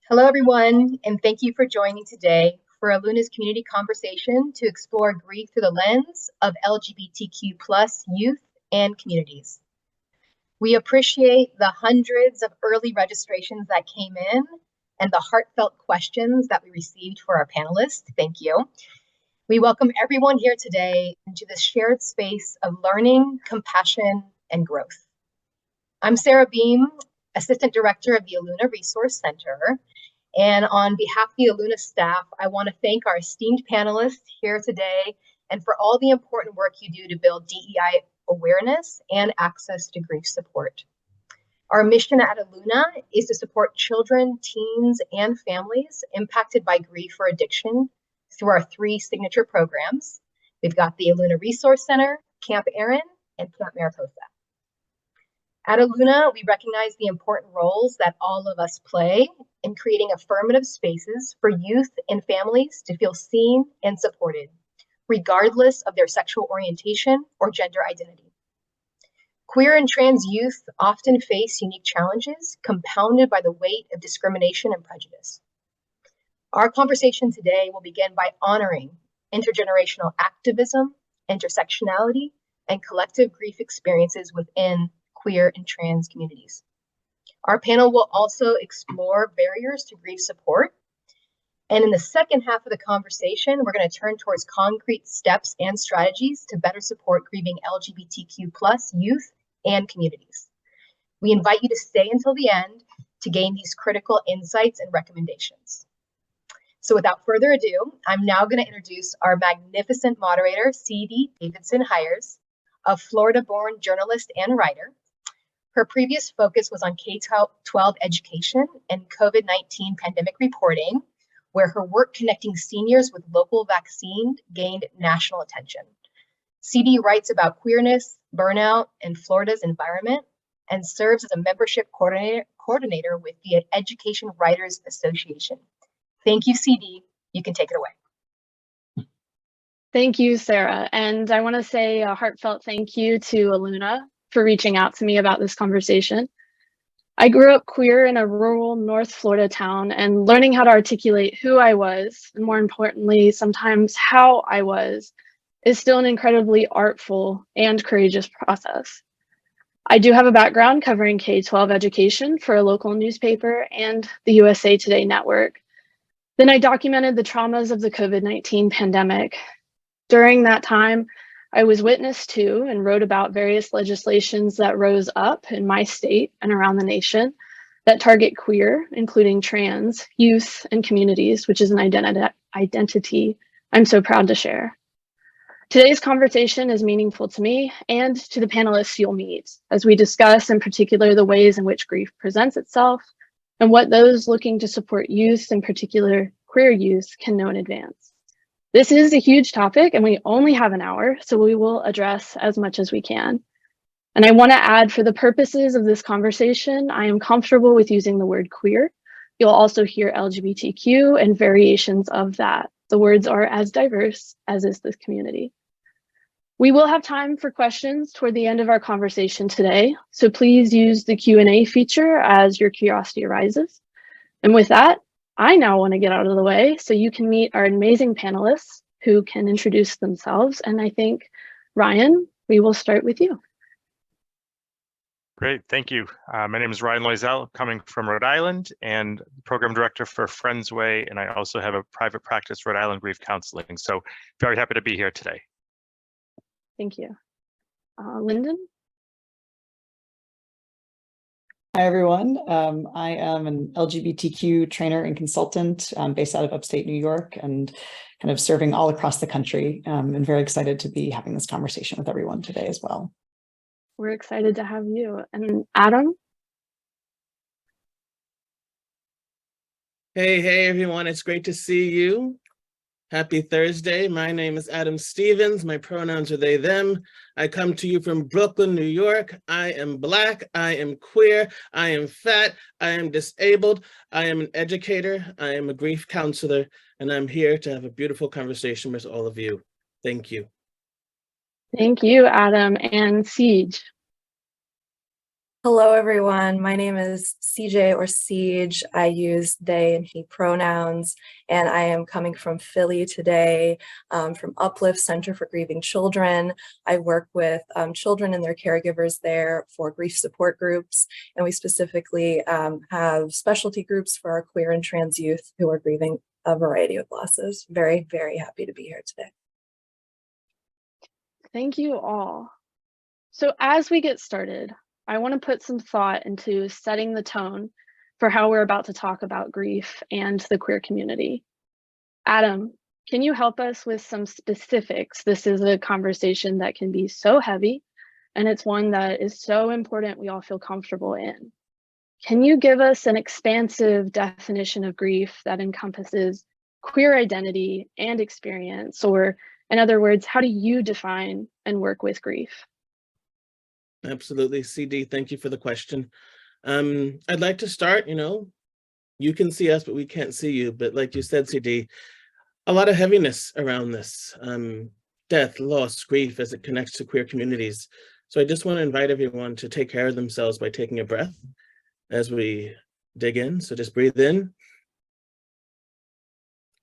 Hello, everyone, and thank you for joining today for Eluna's community conversation to explore grief through the lens of LGBTQ plus youth and communities. We appreciate the hundreds of early registrations that came in and the heartfelt questions that we received for our panelists. Thank you. We welcome everyone here today into this shared space of learning, compassion, and growth. I'm Sarah Beam, Assistant Director of the Eluna Resource Center. And on behalf of the Eluna staff, I want to thank our esteemed panelists here today and for all the important work you do to build DEI awareness and access to grief support. Our mission at Eluna is to support children, teens, and families impacted by grief or addiction through our 3 signature programs. We've got the Eluna Resource Center, Camp Erin, and Camp Mariposa. At Eluna, we recognize the important roles that all of us play in creating affirmative spaces for youth and families to feel seen and supported, regardless of their sexual orientation or gender identity. Queer and trans youth often face unique challenges compounded by the weight of discrimination and prejudice. Our conversation today will begin by honoring intergenerational activism, intersectionality, and collective grief experiences within queer and trans communities. Our panel will also explore barriers to grief support. And in the second half of the conversation, we're going to turn towards concrete steps and strategies to better support grieving LGBTQ plus youth and communities. We invite you to stay until the end to gain these critical insights and recommendations. So without further ado, I'm now going to introduce our magnificent moderator, C.D. Davidson-Hires, a Florida-born journalist and writer. Her previous focus was on K-12 education and COVID-19 pandemic reporting, where her work connecting seniors with local vaccine gained national attention. CD writes about queerness, burnout, and Florida's environment, and serves as a membership coordinator with the Education Writers Association. Thank you, CD. You can take it away. Thank you, Sarah. And I want to say a heartfelt thank you to Eluna for reaching out to me about this conversation. I grew up queer in a rural North Florida town, and learning how to articulate who I was, and more importantly, sometimes how I was, is still an incredibly artful and courageous process. I do have a background covering K-12 education for a local newspaper and the USA Today network. Then I documented the traumas of the COVID-19 pandemic. During that time, I was witness to and wrote about various legislations that rose up in my state and around the nation that target queer, including trans, youth, and communities, which is an identity I'm so proud to share. Today's conversation is meaningful to me and to the panelists you'll meet as we discuss in particular the ways in which grief presents itself and what those looking to support youth, in particular queer youth, can know in advance. This is a huge topic and we only have an hour, so we will address as much as we can. And I want to add, for the purposes of this conversation, I am comfortable with using the word queer. You'll also hear LGBTQ and variations of that. The words are as diverse as is this community. We will have time for questions toward the end of our conversation today, so please use the Q&A feature as your curiosity arises. And with that, I now want to get out of the way so you can meet our amazing panelists who can introduce themselves. And I think, Ryan, we will start with you. Great, thank you. My name is Ryan Loisel, coming from Rhode Island and program director for Friends Way. And I also have a private practice, Rhode Island Grief Counseling. So very happy to be here today. Thank you. Lyndon? Hi, everyone. I am an LGBTQ trainer and consultant based out of upstate New York and kind of serving all across the country. And very excited to be having this conversation with everyone today as well. We're excited to have you. And Adam? Hey, everyone. It's great to see you. Happy Thursday. My name is Adam Stevens. My pronouns are they, them. I come to you from Brooklyn, New York. I am Black. I am queer. I am fat. I am disabled. I am an educator. I am a grief counselor. And I'm here to have a beautiful conversation with all of you. Thank you. Thank you, Adam. And Siege. Hello, everyone. My name is CJ or Siege. I use they and he pronouns, and I am coming from Philly today, from Uplift Center for Grieving Children. I work with children and their caregivers there for grief support groups, and we specifically have specialty groups for our queer and trans youth who are grieving a variety of losses. Very, very happy to be here today. Thank you all. So as we get started, I want to put some thought into setting the tone for how we're about to talk about grief and the queer community. Adam, can you help us with some specifics? This is a conversation that can be so heavy, and it's one that is so important we all feel comfortable in. Can you give us an expansive definition of grief that encompasses queer identity and experience? Or in other words, how do you define and work with grief? Absolutely, CD, thank you for the question. I'd like to start, you can see us, but we can't see you. But like you said, CD, a lot of heaviness around this, death, loss, grief as it connects to queer communities. So I just want to invite everyone to take care of themselves by taking a breath as we dig in. So just breathe in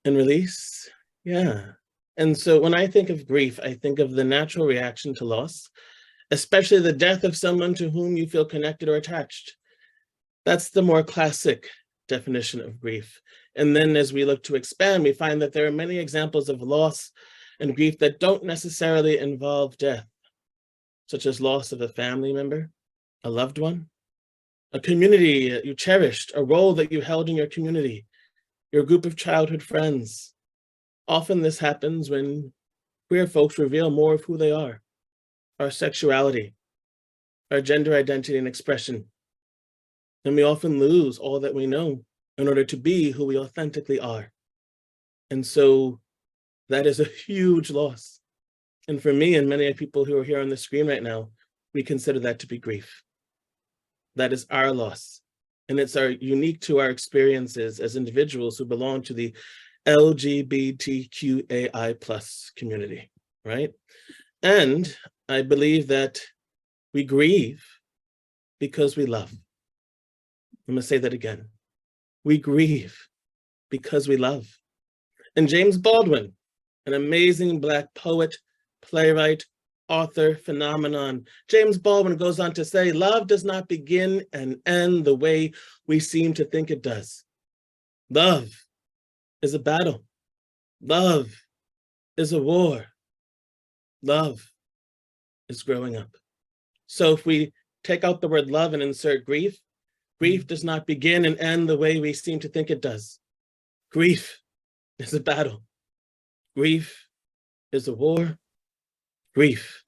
and release. Yeah. And so when I think of grief, I think of the natural reaction to loss, especially the death of someone to whom you feel connected or attached. That's the more classic definition of grief. And then as we look to expand, we find that there are many examples of loss and grief that don't necessarily involve death, such as loss of a family member, a loved one, a community that you cherished, a role that you held in your community, your group of childhood friends. Often this happens when queer folks reveal more of who they are, our sexuality, our gender identity and expression. And we often lose all that we know in order to be who we authentically are. And so that is a huge loss. And for me and many people who are here on the screen right now, we consider that to be grief. That is our loss. And it's unique to our experiences as individuals who belong to the LGBTQAI+ community, right? And I believe that we grieve because we love. I'm gonna say that again. We grieve because we love. And James Baldwin, an amazing Black poet, playwright, author, phenomenon. James Baldwin goes on to say, love does not begin and end the way we seem to think it does. Love is a battle. Love is a war. Love is growing up. So if we take out the word love and insert grief, grief does not begin and end the way we seem to think it does. Grief is a battle. Grief is a war. Grief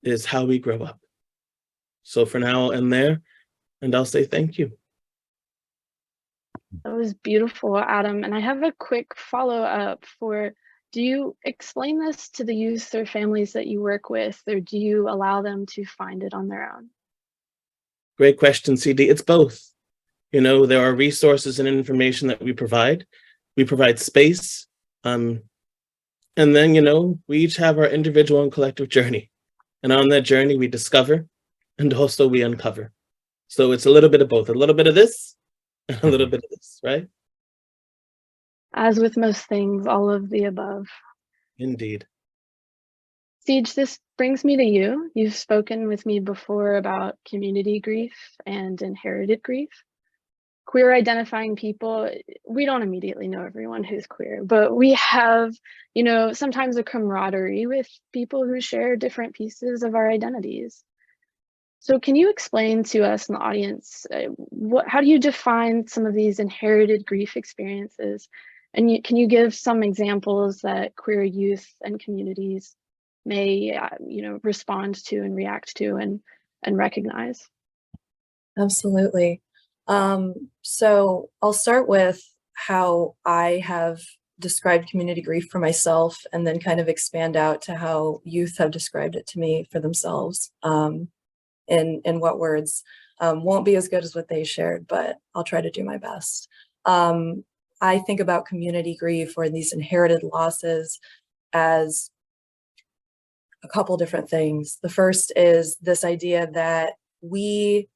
is how we grow up. So for now, I'll end there, and I'll say thank you. That was beautiful, Adam. And I have a quick follow-up do you explain this to the youth or families that you work with, or do you allow them to find it on their own? Great question, CD. It's both. There are resources and information that we provide. We provide space. And then, we each have our individual and collective journey. And on that journey, we discover and also we uncover. So it's a little bit of both, a little bit of this and a little bit of this, right? As with most things, all of the above. Indeed. Siege, this brings me to you. You've spoken with me before about community grief and inherited grief. Queer identifying people, we don't immediately know everyone who's queer, but we have, sometimes a camaraderie with people who share different pieces of our identities. So can you explain to us in the audience, how do you define some of these inherited grief experiences? And can you give some examples that queer youth and communities may, respond to and react to and recognize? Absolutely. So I'll start with how I have described community grief for myself, and then kind of expand out to how youth have described it to me for themselves. In what words won't be as good as what they shared, but I'll try to do my best. I think about community grief or these inherited losses as a couple different things. The first is this idea that we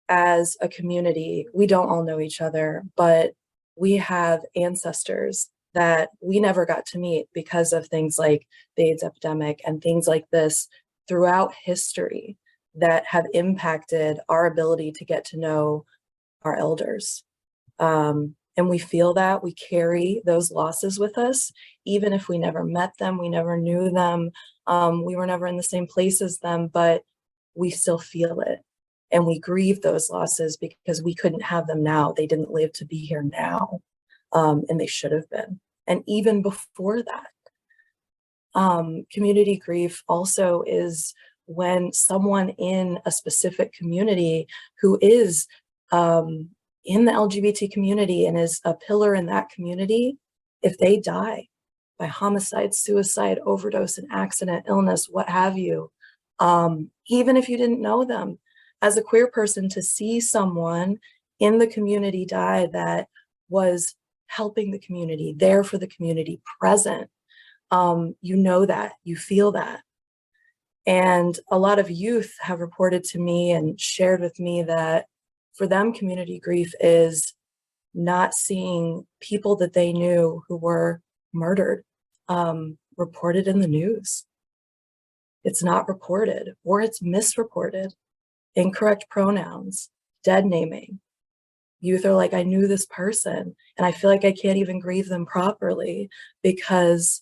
as a community, we don't all know each other, but we have ancestors that we never got to meet because of things like the AIDS epidemic and things like this throughout history that have impacted our ability to get to know our elders. And we feel that we carry those losses with us, even if we never met them, we never knew them, we were never in the same place as them, but we still feel it. And we grieve those losses because we couldn't have them now. They didn't live to be here now, and they should have been. And even before that, community grief also is when someone in a specific community who is in the LGBT community and is a pillar in that community, if they die by homicide, suicide, overdose, an accident, illness, what have you, even if you didn't know them, as a queer person, to see someone in the community die that was helping the community, there for the community, present, you know that, you feel that. And a lot of youth have reported to me and shared with me that for them, community grief is not seeing people that they knew who were murdered, reported in the news. It's not reported, or it's misreported. Incorrect pronouns, dead naming. Youth are like, I knew this person, and I feel like I can't even grieve them properly because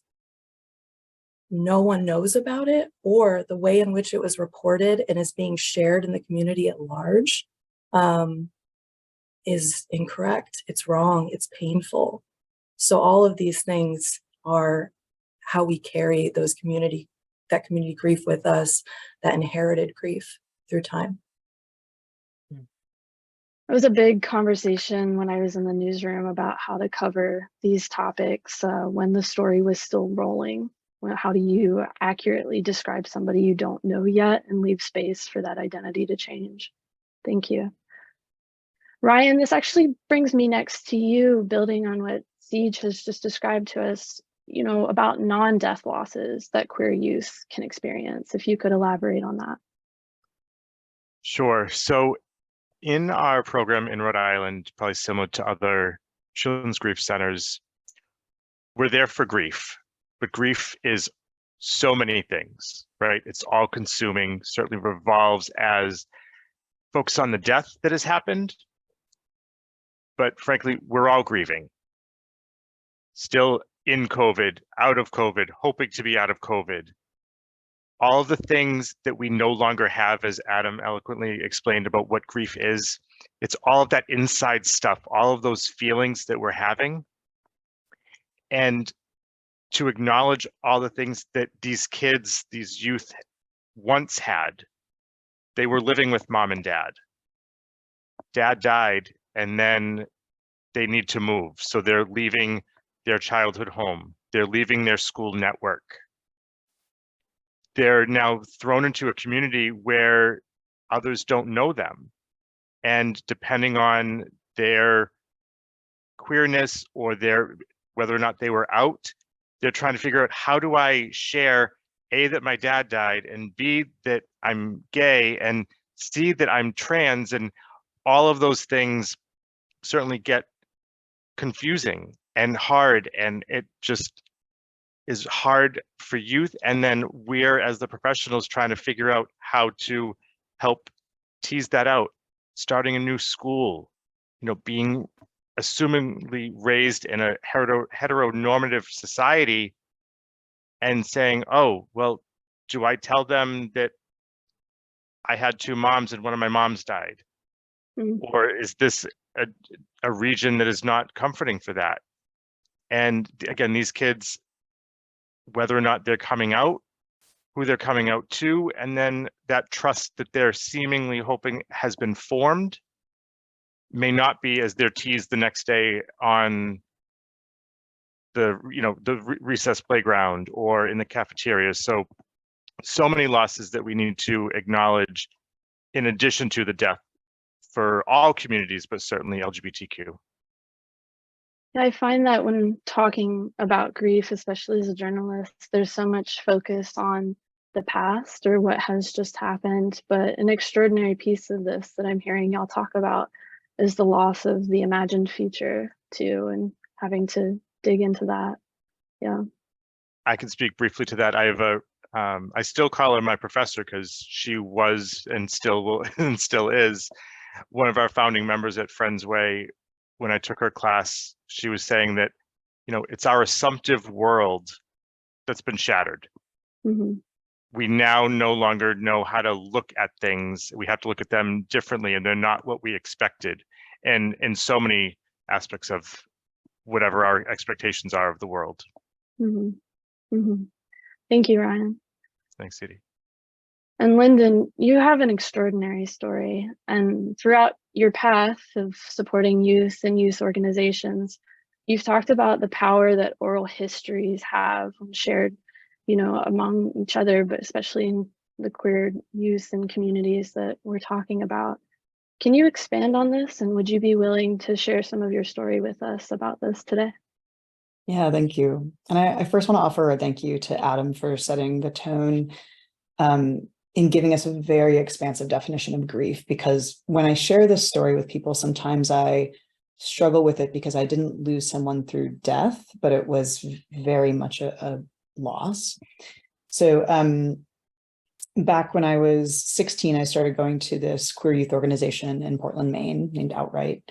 no one knows about it, or the way in which it was reported and is being shared in the community at large is incorrect. It's wrong. It's painful. So all of these things are how we carry that community grief with us, that inherited grief through time. It was a big conversation when I was in the newsroom about how to cover these topics when the story was still rolling. How do you accurately describe somebody you don't know yet and leave space for that identity to change? Thank you. Ryan, this actually brings me next to you, building on what Siege has just described to us, about non-death losses that queer youth can experience. If you could elaborate on that. Sure. So in our program in Rhode Island, probably similar to other children's grief centers, we're there for grief, but grief is so many things, right? It's all consuming, certainly revolves as focus on the death that has happened. But frankly, we're all grieving. Still in COVID, out of COVID, hoping to be out of COVID. All of the things that we no longer have, as Adam eloquently explained about what grief is, it's all of that inside stuff, all of those feelings that we're having. And to acknowledge all the things that these kids, these youth once had. They were living with mom and dad. Dad died, and then they need to move. So they're leaving their childhood home. They're leaving their school network. They're now thrown into a community where others don't know them. And depending on their queerness or whether or not they were out, they're trying to figure out, how do I share A, that my dad died, and B, that I'm gay, and C, that I'm trans, and all of those things certainly get confusing and hard, and it just is hard for youth. And then we're, as the professionals, trying to figure out how to help tease that out, starting a new school, being assumingly raised in a heteronormative society, and saying, oh, well, do I tell them that I had two moms and one of my moms died? Mm-hmm. Or is this a region that is not comforting for that? And again, these kids, whether or not they're coming out, who they're coming out to, and then that trust that they're seemingly hoping has been formed may not be, as they're teased the next day on the recess playground or in the cafeteria. So many losses that we need to acknowledge, in addition to the death for all communities, but certainly LGBTQ. I find that when talking about grief, especially as a journalist, there's so much focus on the past or what has just happened, but an extraordinary piece of this that I'm hearing y'all talk about is the loss of the imagined future too, and having to dig into that. Yeah. I can speak briefly to that. I have I still call her my professor because she was and still will and still is one of our founding members at Friends Way. When I took her class, she was saying that, it's our assumptive world that's been shattered. Mm-hmm. We now no longer know how to look at things. We have to look at them differently, and they're not what we expected. And in so many aspects of whatever our expectations are of the world. Mm-hmm. Mm-hmm. Thank you, Ryan. Thanks, Edie. And Lyndon, you have an extraordinary story, and throughout your path of supporting youth and youth organizations, you've talked about the power that oral histories have shared, among each other, but especially in the queer youth and communities that we're talking about. Can you expand on this, and would you be willing to share some of your story with us about this today? Yeah, thank you. And I first want to offer a thank you to Adam for setting the tone in giving us a very expansive definition of grief, because when I share this story with people, sometimes I struggle with it because I didn't lose someone through death, but it was very much a loss. So back when I was 16, I started going to this queer youth organization in Portland, Maine, named Outright.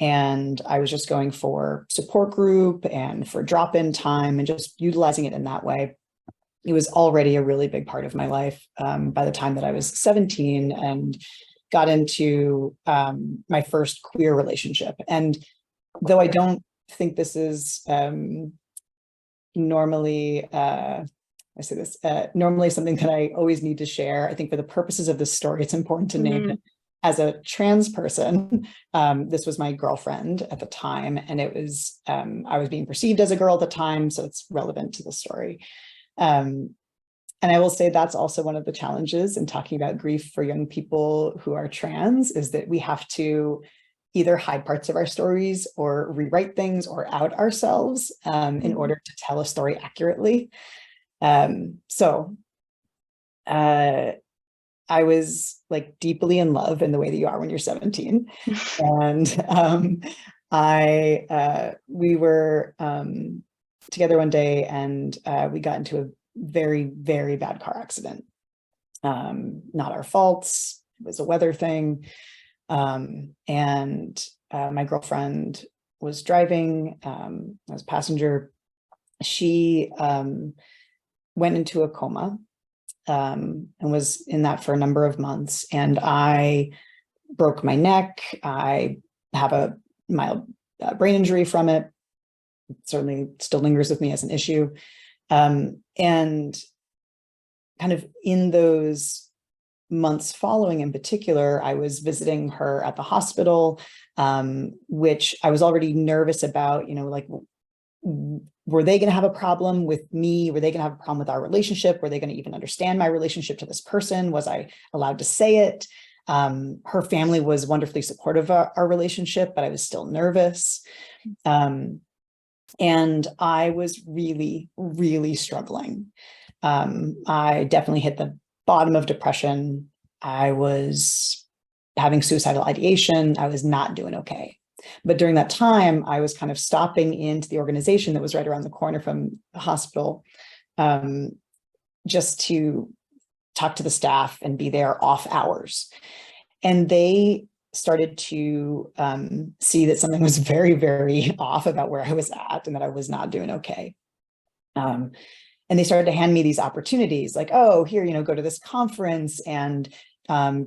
And I was just going for support group and for drop-in time and just utilizing it in that way. It was already a really big part of my life by the time that I was 17 and got into my first queer relationship. And though I don't think this is normally, normally something that I always need to share, I think for the purposes of this story, it's important to name it. As a trans person, this was my girlfriend at the time, and it was, I was being perceived as a girl at the time, so it's relevant to the story. And I will say that's also one of the challenges in talking about grief for young people who are trans, is that we have to either hide parts of our stories or rewrite things or out ourselves in order to tell a story accurately. I was like deeply in love in the way that you are when you're 17. And we were together one day, and we got into a very, very bad car accident. Not our faults, it was a weather thing. And my girlfriend was driving as a passenger. She went into a coma and was in that for a number of months. And I broke my neck. I have a mild brain injury from it. It certainly still lingers with me as an issue. And kind of in those months following, in particular, I was visiting her at the hospital, which I was already nervous about, like, were they going to have a problem with me? Were they going to have a problem with our relationship? Were they going to even understand my relationship to this person? Was I allowed to say it? Her family was wonderfully supportive of our relationship, but I was still nervous. And I was really, really struggling. I definitely hit the bottom of depression. I was having suicidal ideation. I was not doing okay. But during that time, I was kind of stopping into the organization that was right around the corner from the hospital, just to talk to the staff and be there off hours. And they started to see that something was very, very off about where I was at and that I was not doing okay. And they started to hand me these opportunities like, oh, here, go to this conference, and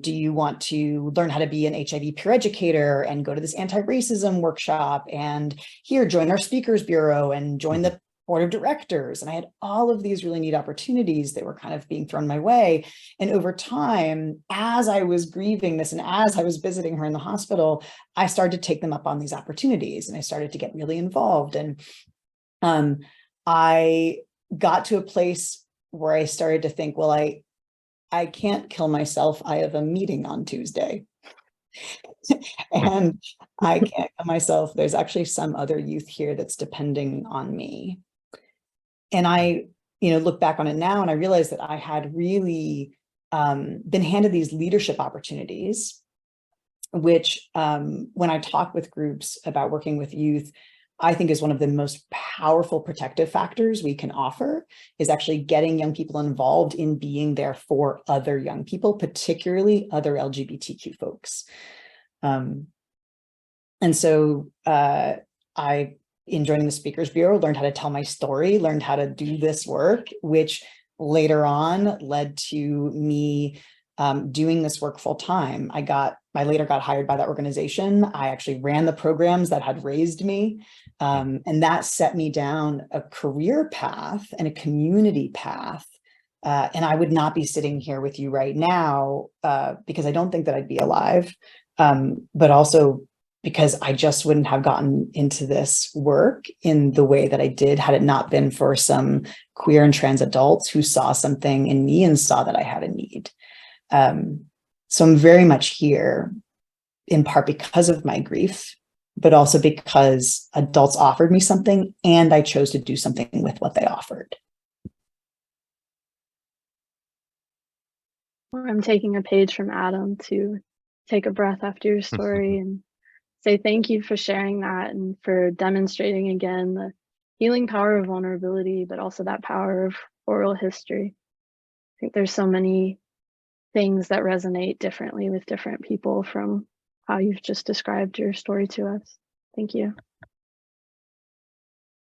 do you want to learn how to be an HIV peer educator and go to this anti-racism workshop, and here, join our speakers bureau and join the board of directors. And I had all of these really neat opportunities that were kind of being thrown my way. And over time, as I was grieving this and as I was visiting her in the hospital, I started to take them up on these opportunities, and I started to get really involved. And I got to a place where I started to think, well, I can't kill myself. I have a meeting on Tuesday. And I can't kill myself. There's actually some other youth here that's depending on me. And I look back on it now, and I realized that I had really been handed these leadership opportunities, which when I talk with groups about working with youth, I think is one of the most powerful protective factors we can offer, is actually getting young people involved in being there for other young people, particularly other LGBTQ folks. And so I, in joining the Speakers Bureau, learned how to tell my story, learned how to do this work, which later on led to me doing this work full time. I later got hired by that organization. I actually ran the programs that had raised me. And that set me down a career path and a community path. And I would not be sitting here with you right now because I don't think that I'd be alive, but also because I just wouldn't have gotten into this work in the way that I did had it not been for some queer and trans adults who saw something in me and saw that I had a need. So I'm very much here in part because of my grief, but also because adults offered me something and I chose to do something with what they offered. I'm taking a page from Adam to take a breath after your story and say thank you for sharing that and for demonstrating again the healing power of vulnerability, but also that power of oral history. I think there's so many things that resonate differently with different people from how you've just described your story to us. Thank you.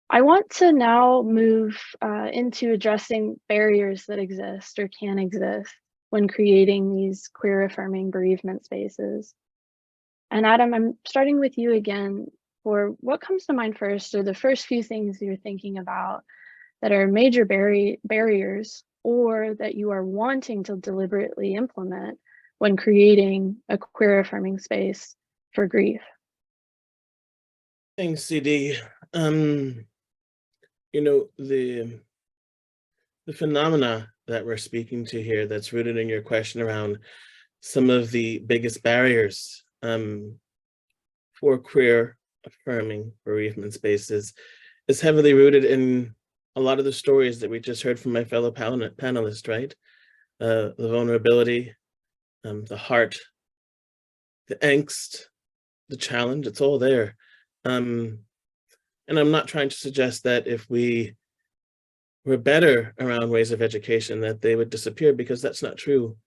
I want to now move into addressing barriers that exist or can exist when creating these queer affirming bereavement spaces. And Adam, I'm starting with you again for what comes to mind first, or the first few things you're thinking about that are major barriers or that you are wanting to deliberately implement when creating a queer affirming space for grief. Thanks, CD. The phenomena that we're speaking to here, that's rooted in your question around some of the biggest barriers for queer affirming bereavement spaces, is heavily rooted in a lot of the stories that we just heard from my fellow panelists, right? The vulnerability, the heart, the angst, the challenge, it's all there. And I'm not trying to suggest that if we were better around ways of education that they would disappear, because that's not true.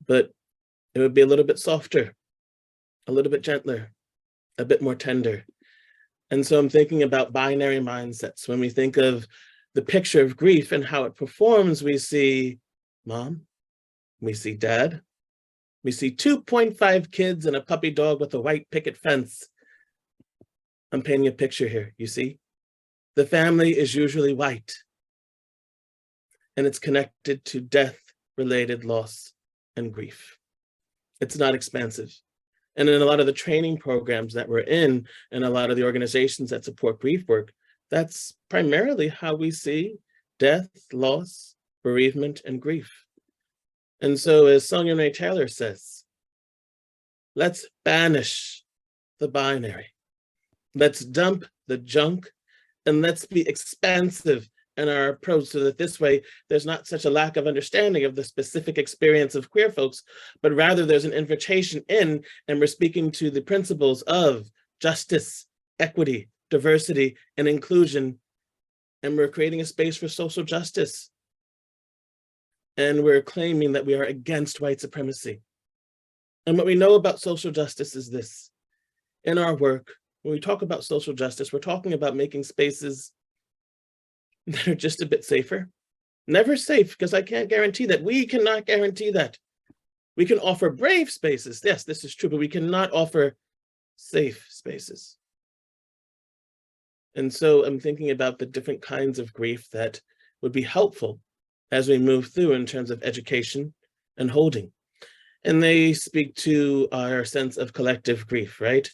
But it would be a little bit softer, a little bit gentler, a bit more tender. And so I'm thinking about binary mindsets. When we think of the picture of grief and how it performs, we see mom, we see dad, we see 2.5 kids and a puppy dog with a white picket fence. I'm painting a picture here, you see? The family is usually white, and it's connected to death-related loss and grief. It's not expansive. And in a lot of the training programs that we're in, and a lot of the organizations that support grief work, that's primarily how we see death, loss, bereavement, and grief. And so as Sonia Renee Taylor says, let's banish the binary. Let's dump the junk, and let's be expansive in our approach so that this way there's not such a lack of understanding of the specific experience of queer folks, but rather there's an invitation in, and we're speaking to the principles of justice, equity, diversity, and inclusion. And we're creating a space for social justice. And we're claiming that we are against white supremacy. And what we know about social justice is this. In our work, when we talk about social justice, we're talking about making spaces that are just a bit safer. Never safe, because I can't guarantee that. We cannot guarantee that. We can offer brave spaces. Yes, this is true, but we cannot offer safe spaces. And so I'm thinking about the different kinds of grief that would be helpful as we move through in terms of education and holding. And they speak to our sense of collective grief, right?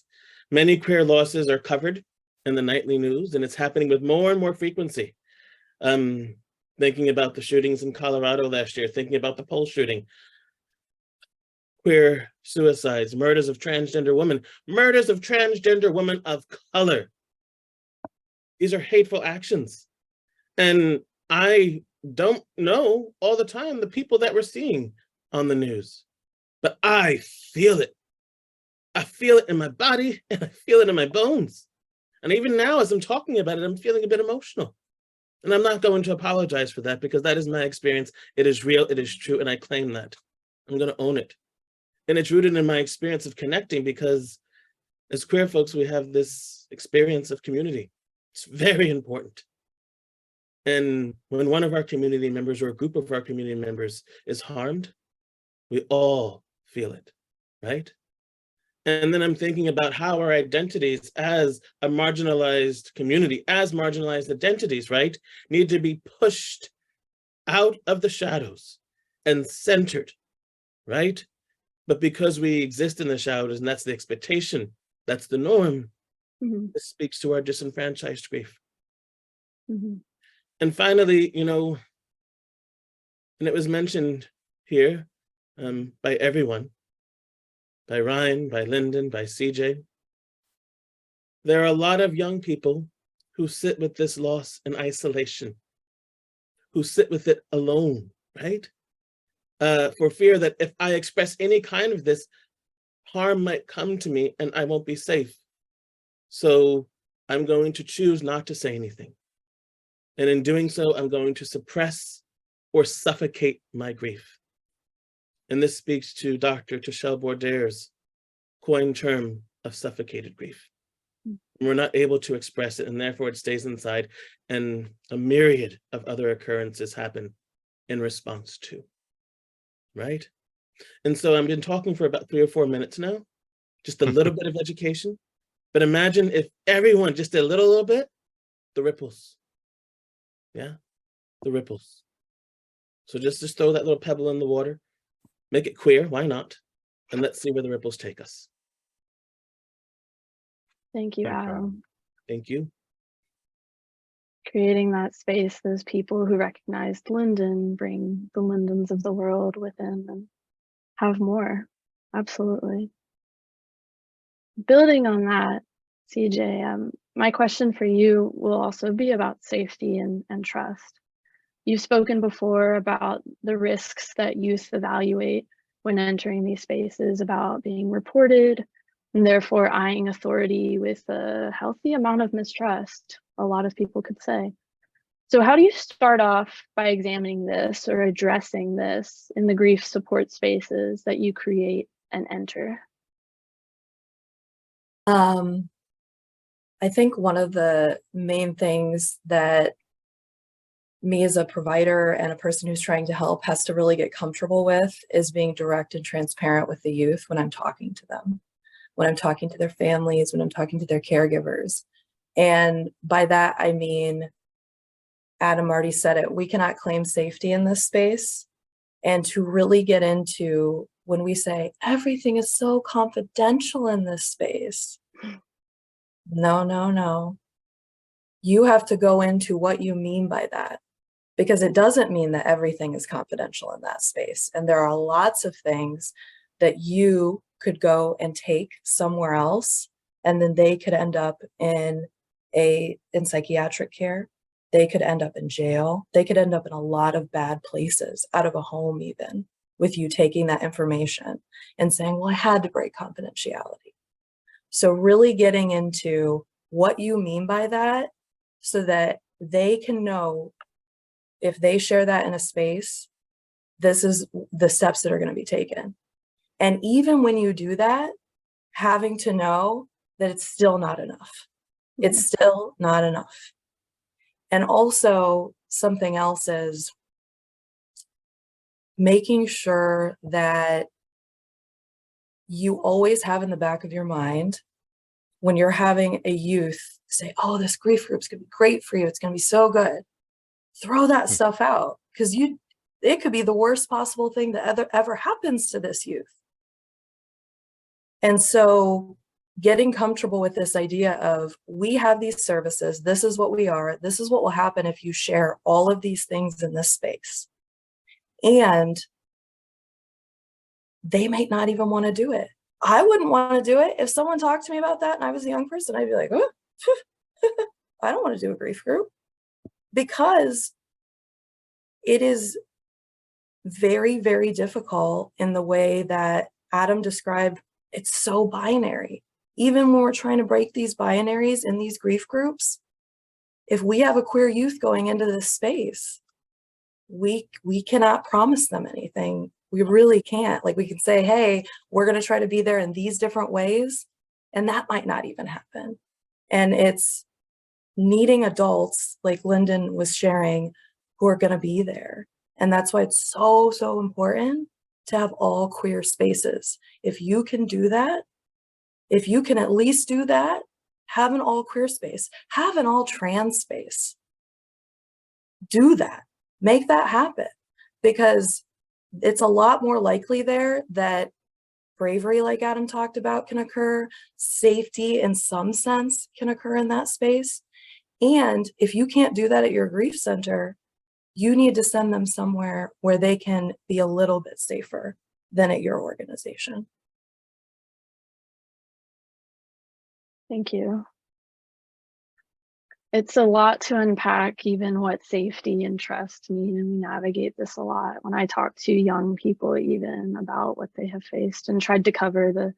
Many queer losses are covered in the nightly news, and it's happening with more and more frequency. Thinking about the shootings in Colorado last year, thinking about the Pulse shooting, queer suicides, murders of transgender women of color. These are hateful actions. And I don't know all the time the people that we're seeing on the news, but I feel it. I feel it in my body and I feel it in my bones. And even now, as I'm talking about it, I'm feeling a bit emotional. And I'm not going to apologize for that because that is my experience. It is real, it is true, and I claim that. I'm going to own it. And it's rooted in my experience of connecting because as queer folks, we have this experience of community. It's very important. And when one of our community members or a group of our community members is harmed, we all feel it, right? And then I'm thinking about how our identities as a marginalized community, as marginalized identities, right, need to be pushed out of the shadows and centered, right? But because we exist in the shadows and that's the expectation, that's the norm, this speaks to our disenfranchised grief. And finally, you know, and it was mentioned here by everyone, by Ryan, by Lyndon, by CJ. There are a lot of young people who sit with this loss in isolation, who sit with it alone, right? For fear that if I express any kind of this, harm might come to me and I won't be safe. So I'm going to choose not to say anything. And in doing so, I'm going to suppress or suffocate my grief. And this speaks to Dr. Tashelle Bordaire's coined term of suffocated grief. We're not able to express it, and therefore it stays inside, and a myriad of other occurrences happen in response to, right? And so I've been talking for about 3 or 4 minutes now, just a little bit of education, but imagine if everyone just did a little bit, the ripples, yeah, the ripples. So just throw that little pebble in the water, make it queer, why not? And let's see where the ripples take us. Thank you, Adam. Thank you. Creating that space, those people who recognized Lyndon bring the Lyndons of the world within and have more. Absolutely. Building on that, CJ, my question for you will also be about safety and trust. You've spoken before about the risks that youth evaluate when entering these spaces, about being reported, and therefore eyeing authority with a healthy amount of mistrust, a lot of people could say. So how do you start off by examining this or addressing this in the grief support spaces that you create and enter? I think one of the main things that me as a provider and a person who's trying to help has to really get comfortable with is being direct and transparent with the youth when I'm talking to them, when I'm talking to their families, when I'm talking to their caregivers. And by that, I mean, Adam already said it, we cannot claim safety in this space. And to really get into when we say everything is so confidential in this space, no. You have to go into what you mean by that, because it doesn't mean that everything is confidential in that space. And there are lots of things that you could go and take somewhere else, and then they could end up in psychiatric care. They could end up in jail. They could end up in a lot of bad places, out of a home even, with you taking that information and saying, well, I had to break confidentiality. So really getting into what you mean by that so that they can know if they share that in a space, this is the steps that are going to be taken. And even when you do that, having to know that it's still not enough. It's still not enough. And also something else is making sure that you always have in the back of your mind when you're having a youth say, oh, this grief group's gonna be great for you. It's gonna be so good. Throw that stuff out, because it could be the worst possible thing that ever happens to this youth. And so getting comfortable with this idea of, we have these services, this is what we are, this is what will happen if you share all of these things in this space. And they might not even want to do it. I wouldn't want to do it. If someone talked to me about that and I was a young person, I'd be like, oh, I don't want to do a grief group. Because it is very, very difficult in the way that Adam described. It's so binary. Even when we're trying to break these binaries in these grief groups, if we have a queer youth going into this space, we cannot promise them anything. We really can't. Like, we can say, hey, we're going to try to be there in these different ways, and that might not even happen. And it's needing adults, like Lyndon was sharing, who are going to be there. And that's why it's so, so important to have all queer spaces. If you can do that, if you can at least do that, have an all queer space, have an all trans space. Do that, make that happen, because it's a lot more likely there that bravery, like Adam talked about, can occur. Safety in some sense can occur in that space. And if you can't do that at your grief center, you need to send them somewhere where they can be a little bit safer than at your organization. Thank you. It's a lot to unpack, even what safety and trust mean, and we navigate this a lot. When I talk to young people even about what they have faced and tried to cover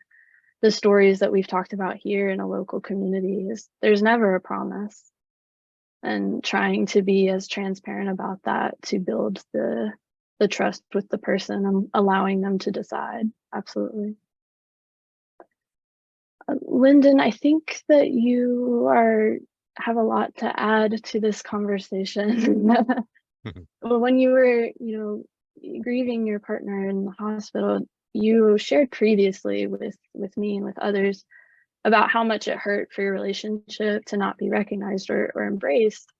the stories that we've talked about here in a local community, is there's never a promise. And trying to be as transparent about that to build the trust with the person and allowing them to decide. Absolutely. Lyndon, I think that you have a lot to add to this conversation. Well, when you were, grieving your partner in the hospital, you shared previously with me and with others about how much it hurt for your relationship to not be recognized or embraced.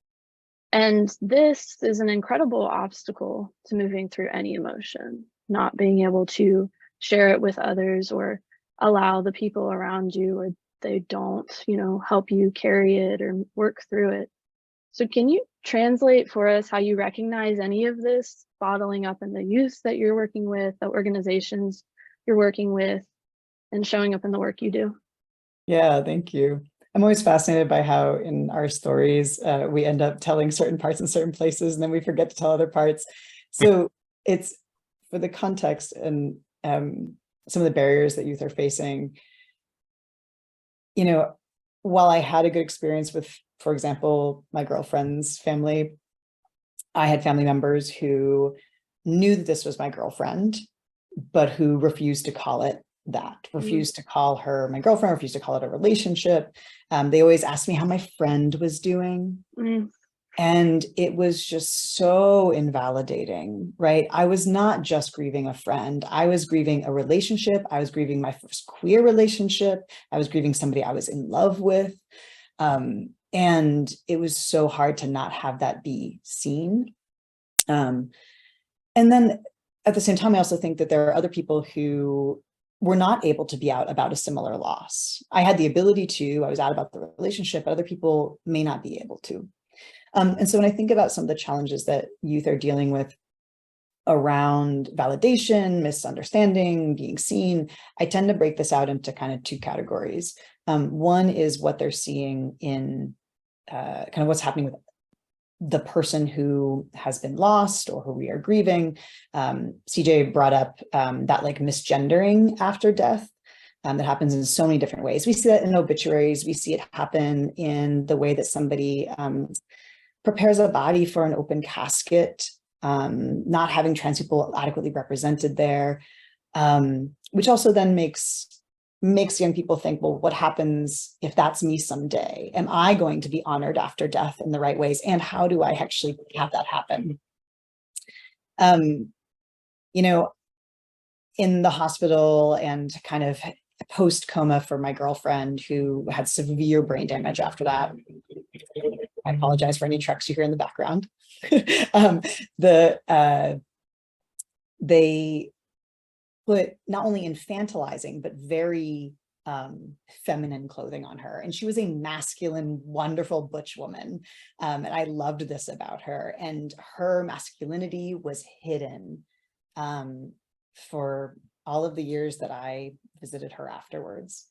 And this is an incredible obstacle to moving through any emotion, not being able to share it with others or allow the people around you, or they don't, help you carry it or work through it. So can you translate for us how you recognize any of this bottling up in the youth that you're working with, the organizations you're working with, and showing up in the work you do? Yeah, thank you. I'm always fascinated by how in our stories, we end up telling certain parts in certain places, and then we forget to tell other parts. So it's for the context and some of the barriers that youth are facing. While I had a good experience with, for example, my girlfriend's family, I had family members who knew that this was my girlfriend, but who refused to call it that, refused to call her my girlfriend, refused to call it a relationship. They always asked me how my friend was doing. And it was just so invalidating, right? I was not just grieving a friend. I was grieving a relationship. I was grieving my first queer relationship. I was grieving somebody I was in love with. And it was so hard to not have that be seen. And then at the same time, I also think that there are other people who were not able to be out about a similar loss. I had the ability to, I was out about the relationship, but other people may not be able to. And so when I think about some of the challenges that youth are dealing with around validation, misunderstanding, being seen, I tend to break this out into kind of two categories. One is what they're seeing in kind of what's happening with the person who has been lost or who we are grieving. CJ brought up that like misgendering after death. That happens in so many different ways. We see that in obituaries. We see it happen in the way that somebody prepares a body for an open casket, not having trans people adequately represented there, which also then makes young people think, well, what happens if that's me someday? Am I going to be honored after death in the right ways? And how do I actually have that happen? In the hospital and kind of post-coma for my girlfriend who had severe brain damage after that. I apologize for any trucks you hear in the background. They put not only infantilizing, but very feminine clothing on her. And she was a masculine, wonderful butch woman. And I loved this about her. And her masculinity was hidden for all of the years that I visited her afterwards.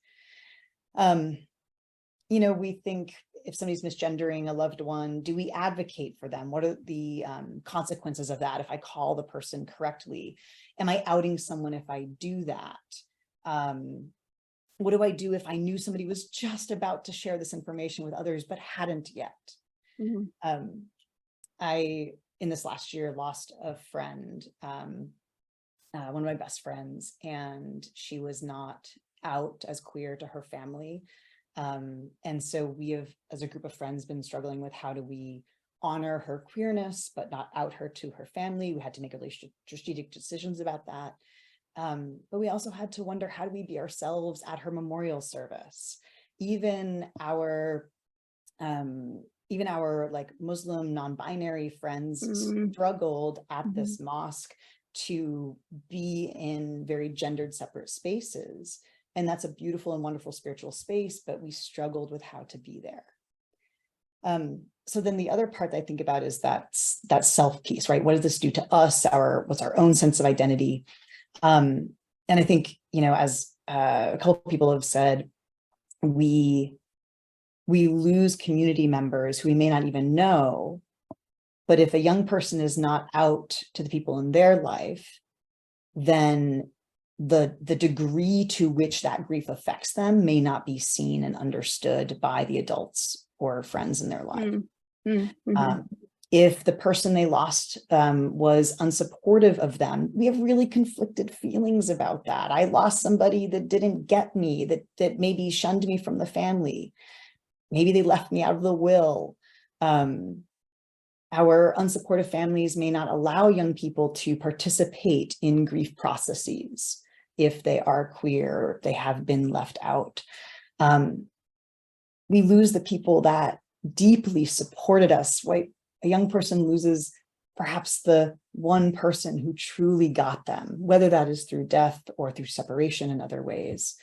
We think if somebody's misgendering a loved one, do we advocate for them? What are the consequences of that if I call the person correctly? Am I outing someone if I do that? What do I do if I knew somebody was just about to share this information with others but hadn't yet? Mm-hmm. I, in this last year, lost a friend, one of my best friends, and she was not out as queer to her family. And so we have, as a group of friends, been struggling with how do we honor her queerness, but not out her to her family. We had to make really strategic decisions about that. But we also had to wonder, how do we be ourselves at her memorial service? Even our like Muslim non-binary friends struggled at this mosque to be in very gendered separate spaces. And that's a beautiful and wonderful spiritual space, but we struggled with how to be there. So then the other part that I think about is that self piece, right? What does this do to us? What's our own sense of identity? And I think, as a couple of people have said, we lose community members who we may not even know. But if a young person is not out to the people in their life, then the degree to which that grief affects them may not be seen and understood by the adults or friends in their life. If the person they lost was unsupportive of them, we have really conflicted feelings about that. I lost somebody that didn't get me, that maybe shunned me from the family. Maybe they left me out of the will. Our unsupportive families may not allow young people to participate in grief processes if they are queer, or if they have been left out. We lose the people that deeply supported us, right? A young person loses perhaps the one person who truly got them, whether that is through death or through separation in other ways.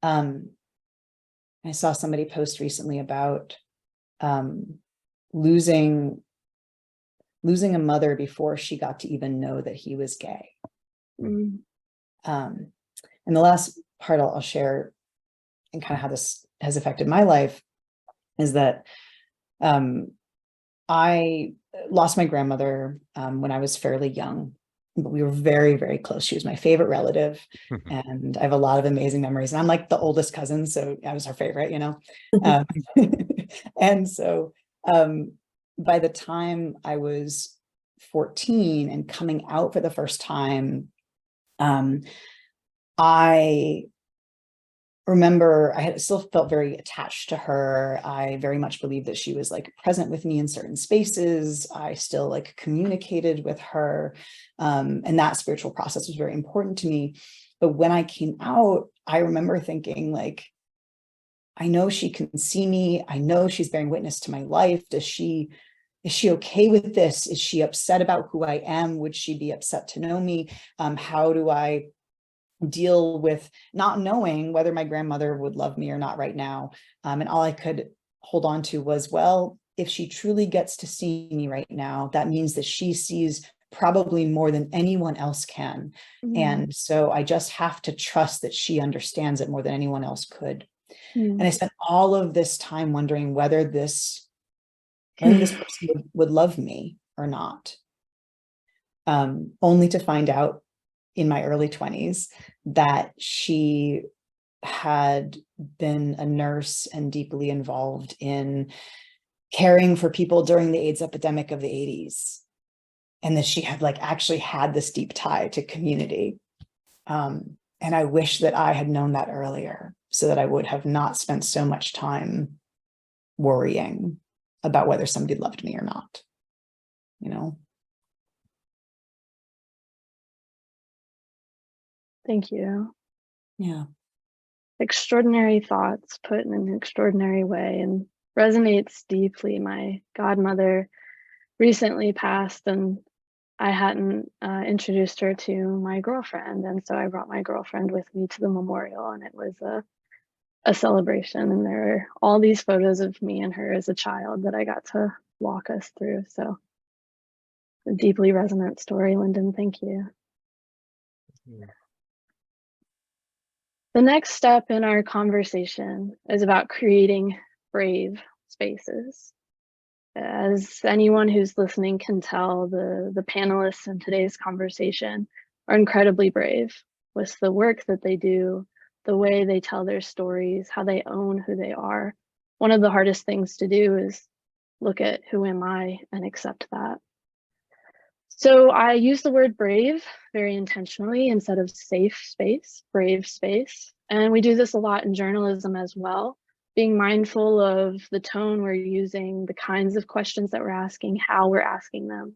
I saw somebody post recently about losing a mother before she got to even know that he was gay. And the last part I'll share, and kind of how this has affected my life, is that I lost my grandmother when I was fairly young, but we were very, very close. She was my favorite relative, and I have a lot of amazing memories. And I'm like the oldest cousin, so I was her favorite, And so by the time I was 14 and coming out for the first time, I remember I had still felt very attached to her. I very much believed that she was like present with me in certain spaces. I still like communicated with her. And that spiritual process was very important to me. But when I came out, I remember thinking, like, I know she can see me. I know she's bearing witness to my life. Is she okay with this? Is she upset about who I am? Would she be upset to know me? How do I deal with not knowing whether my grandmother would love me or not right now? And all I could hold on to was, well, if she truly gets to see me right now, that means that she sees probably more than anyone else can. And so I just have to trust that she understands it more than anyone else could. And I spent all of this time wondering whether this person would love me or not. Only to find out in my early 20s that she had been a nurse and deeply involved in caring for people during the AIDS epidemic of the 80s. And that she had actually had this deep tie to community. And I wish that I had known that earlier, so that I would have not spent so much time worrying about whether somebody loved me or not, Thank you. Yeah. Extraordinary thoughts put in an extraordinary way, and resonates deeply. My godmother recently passed, and I hadn't introduced her to my girlfriend, and so I brought my girlfriend with me to the memorial, and it was a celebration. And there are all these photos of me and her as a child that I got to walk us through. So a deeply resonant story, Lyndon. Thank you. The next step in our conversation is about creating brave spaces. As anyone who's listening can tell, the panelists in today's conversation are incredibly brave with the work that they do, the way they tell their stories, how they own who they are. One of the hardest things to do is look at who am I and accept that. So I use the word brave very intentionally instead of safe space, brave space. And we do this a lot in journalism as well, being mindful of the tone we're using, the kinds of questions that we're asking, how we're asking them.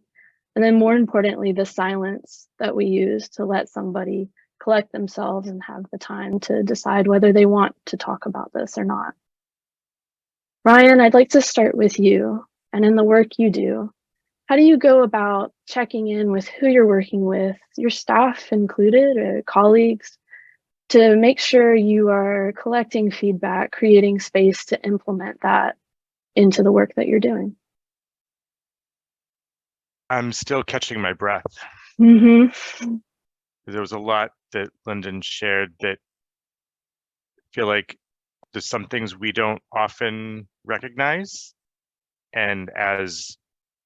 And then more importantly, the silence that we use to let somebody collect themselves and have the time to decide whether they want to talk about this or not. Ryan, I'd like to start with you, and in the work you do, how do you go about checking in with who you're working with, your staff included, or colleagues, to make sure you are collecting feedback, creating space to implement that into the work that you're doing? I'm still catching my breath. Mm-hmm. There was a lot that Lyndon shared that feel like there's some things we don't often recognize. And as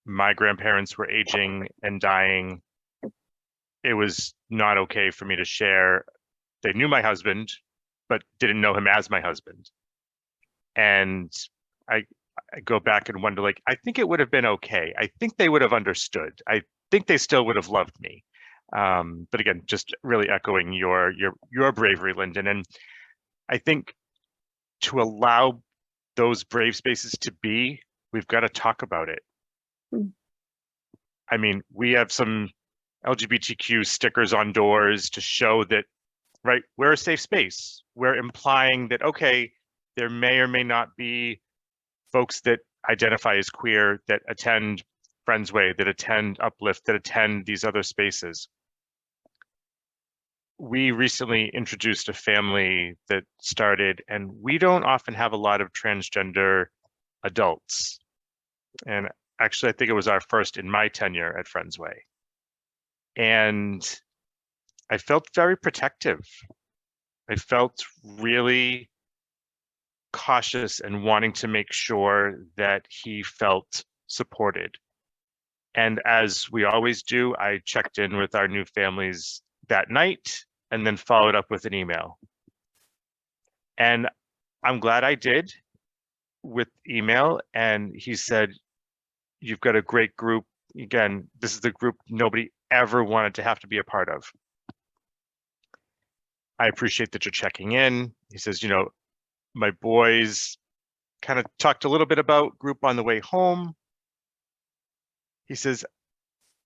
my grandparents were aging and dying, it was not okay for me to share. They knew my husband, but didn't know him as my husband. And I go back and wonder, like, I think it would have been okay. I think they would have understood. I think they still would have loved me. But again, just really echoing your bravery, Lyndon. And I think to allow those brave spaces to be, we've got to talk about it. I mean, we have some LGBTQ stickers on doors to show that, right, we're a safe space. We're implying that, okay, there may or may not be folks that identify as queer, that attend Friendsway, that attend Uplift, that attend these other spaces. We recently introduced a family that started, and we don't often have a lot of transgender adults. And actually, I think it was our first in my tenure at Friendsway. And I felt very protective. I felt really cautious and wanting to make sure that he felt supported. And as we always do, I checked in with our new families that night and then followed up with an email. And I'm glad I did with email. And he said, you've got a great group. Again, this is the group nobody ever wanted to have to be a part of. I appreciate that you're checking in. He says, you know, my boys kind of talked a little bit about group on the way home. He says,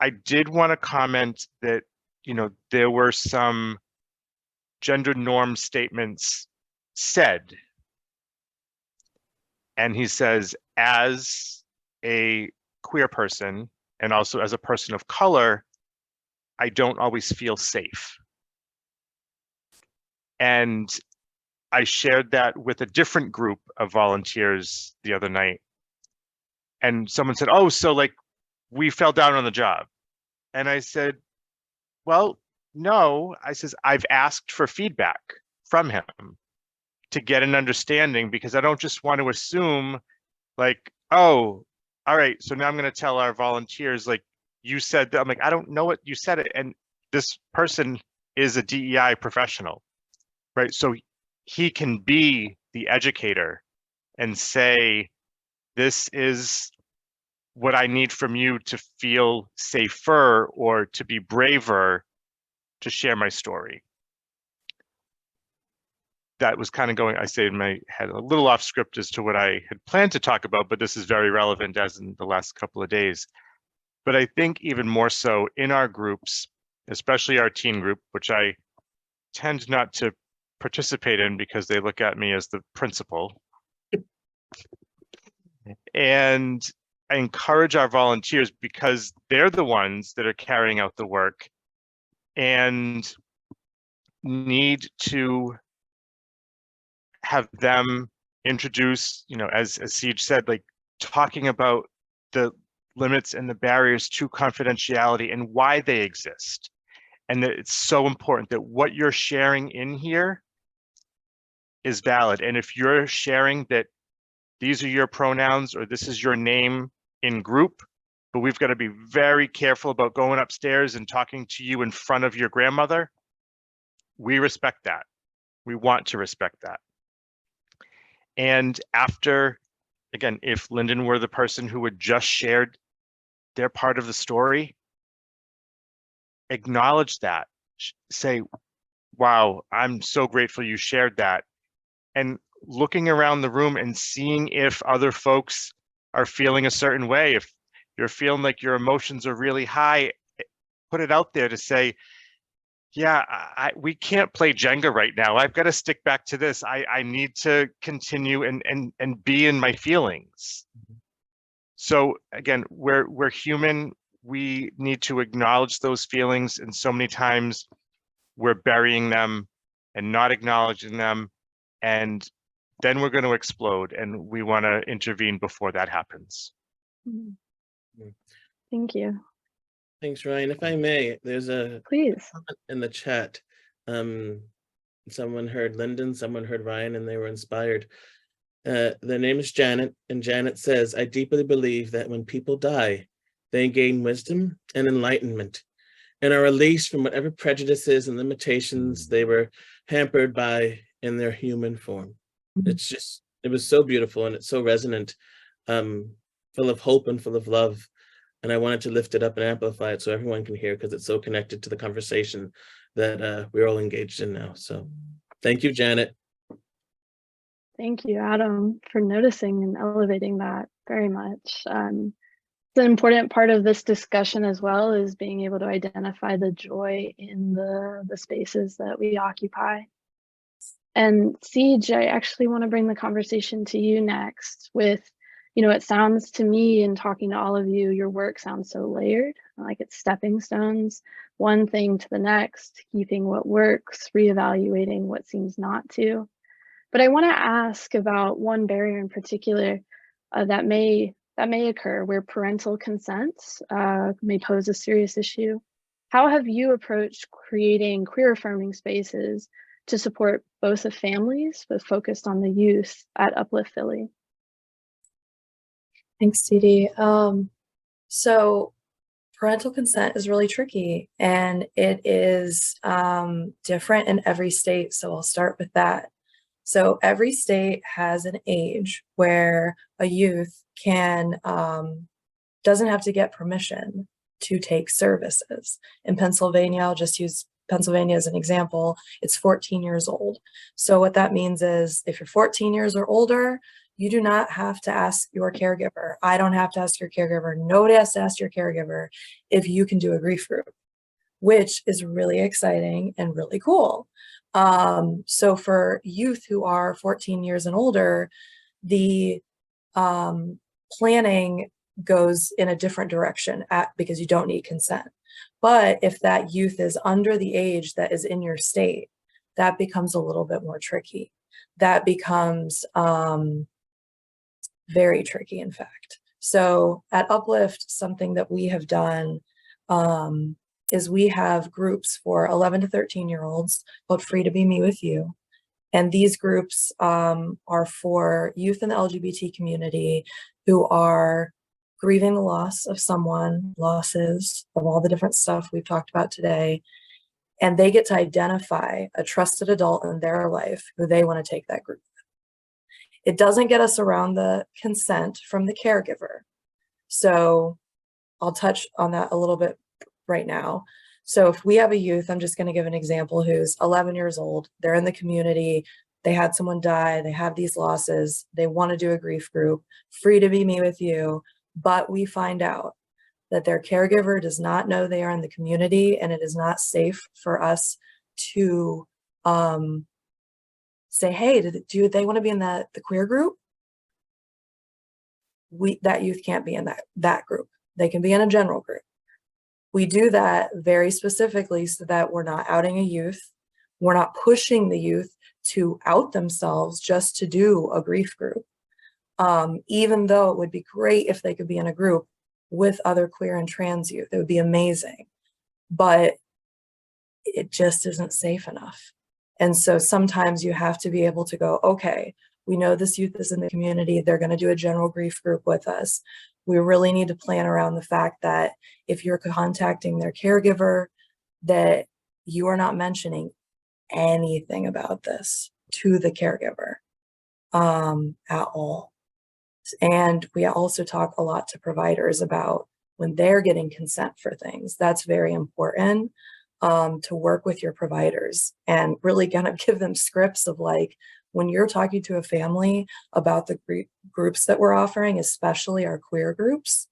I did want to comment that, you know, there were some gender norm statements said. And he says, as a queer person and also as a person of color, I don't always feel safe. And I shared that with a different group of volunteers the other night. And someone said, oh, so like we fell down on the job. And I said, well, no, I says, I've asked for feedback from him to get an understanding, because I don't just want to assume like, oh, all right, so now I'm going to tell our volunteers, like, you said that. I'm like, I don't know what you said. And this person is a DEI professional, right? So he can be the educator and say, this is what I need from you to feel safer or to be braver to share my story. That was kind of going, I say in my head, a little off script as to what I had planned to talk about, but this is very relevant as in the last couple of days. But I think even more so in our groups, especially our teen group, which I tend not to participate in because they look at me as the principal. And I encourage our volunteers because they're the ones that are carrying out the work and need to have them introduce, you know, as Siege said, like talking about the limits and the barriers to confidentiality and why they exist. And that it's so important that what you're sharing in here is valid. And if you're sharing that these are your pronouns, or this is your name in group, but we've got to be very careful about going upstairs and talking to you in front of your grandmother. We respect that. We want to respect that. And after, again, if Lyndon were the person who had just shared their part of the story, acknowledge that. Say, wow, I'm so grateful you shared that. And looking around the room and seeing if other folks are feeling a certain way, if you're feeling like your emotions are really high, put it out there to say, yeah, we can't play Jenga right now. I've got to stick back to this. I need to continue and be in my feelings. So again, we're human. We need to acknowledge those feelings, and so many times we're burying them and not acknowledging them, and then we're going to explode, and we want to intervene before that happens. Thank you. Thanks, Ryan. If I may, there's a Please. comment in the chat. Someone heard Lyndon, someone heard Ryan, and they were inspired. Their name is Janet, and Janet says, I deeply believe that when people die, they gain wisdom and enlightenment and are released from whatever prejudices and limitations they were hampered by in their human form. It's just, it was so beautiful, and it's so resonant, full of hope and full of love. And I wanted to lift it up and amplify it so everyone can hear, because it's so connected to the conversation that we're all engaged in now. So thank you, Janet. Thank you, Adam, for noticing and elevating that very much. It's an important part of this discussion as well, is being able to identify the joy in the spaces that we occupy. And Siege, I actually want to bring the conversation to you next with, it sounds to me, in talking to all of you, your work sounds so layered, like it's stepping stones, one thing to the next, keeping what works, reevaluating what seems not to. But I want to ask about one barrier in particular that may occur, where parental consent may pose a serious issue. How have you approached creating queer affirming spaces to support both the families, but focused on the youth at Uplift Philly? Thanks, Dee. So parental consent is really tricky, and it is different in every state. So I'll start with that. So every state has an age where a youth can doesn't have to get permission to take services. In Pennsylvania, I'll just use Pennsylvania as an example, it's 14 years old. So what that means is if you're 14 years or older, you do not have to ask your caregiver. I don't have to ask your caregiver. Nobody has to ask your caregiver if you can do a grief group, which is really exciting and really cool. So for youth who are 14 years and older, the planning goes in a different direction because you don't need consent. But if that youth is under the age that is in your state, that becomes a little bit more tricky. That becomes very tricky, in fact. So at Uplift, something that we have done is we have groups for 11 to 13-year-olds called Free to Be Me With You. And these groups are for youth in the LGBT community who are grieving the loss of someone, losses of all the different stuff we've talked about today. And they get to identify a trusted adult in their life who they want to take that group with. It doesn't get us around the consent from the caregiver. So I'll touch on that a little bit right now. So if we have a youth, I'm just going to give an example, who's 11 years old, they're in the community, they had someone die, they have these losses, they want to do a grief group, Free to Be Me With You, but we find out that their caregiver does not know they are in the community, and it is not safe for us to say, hey, do they want to be in the queer group? That youth can't be in that group. They can be in a general group. We do that very specifically so that we're not outing a youth. We're not pushing the youth to out themselves just to do a grief group. Even though it would be great if they could be in a group with other queer and trans youth, it would be amazing, but it just isn't safe enough. And so sometimes you have to be able to go, okay, We know this youth is in the community. They're going to do a general grief group with us. We really need to plan around the fact that if you're contacting their caregiver, that you are not mentioning anything about this to the caregiver at all. And we also talk a lot to providers about when they're getting consent for things. That's very important, to work with your providers and really kind of give them scripts of like, when you're talking to a family about the groups that we're offering, especially our queer groups,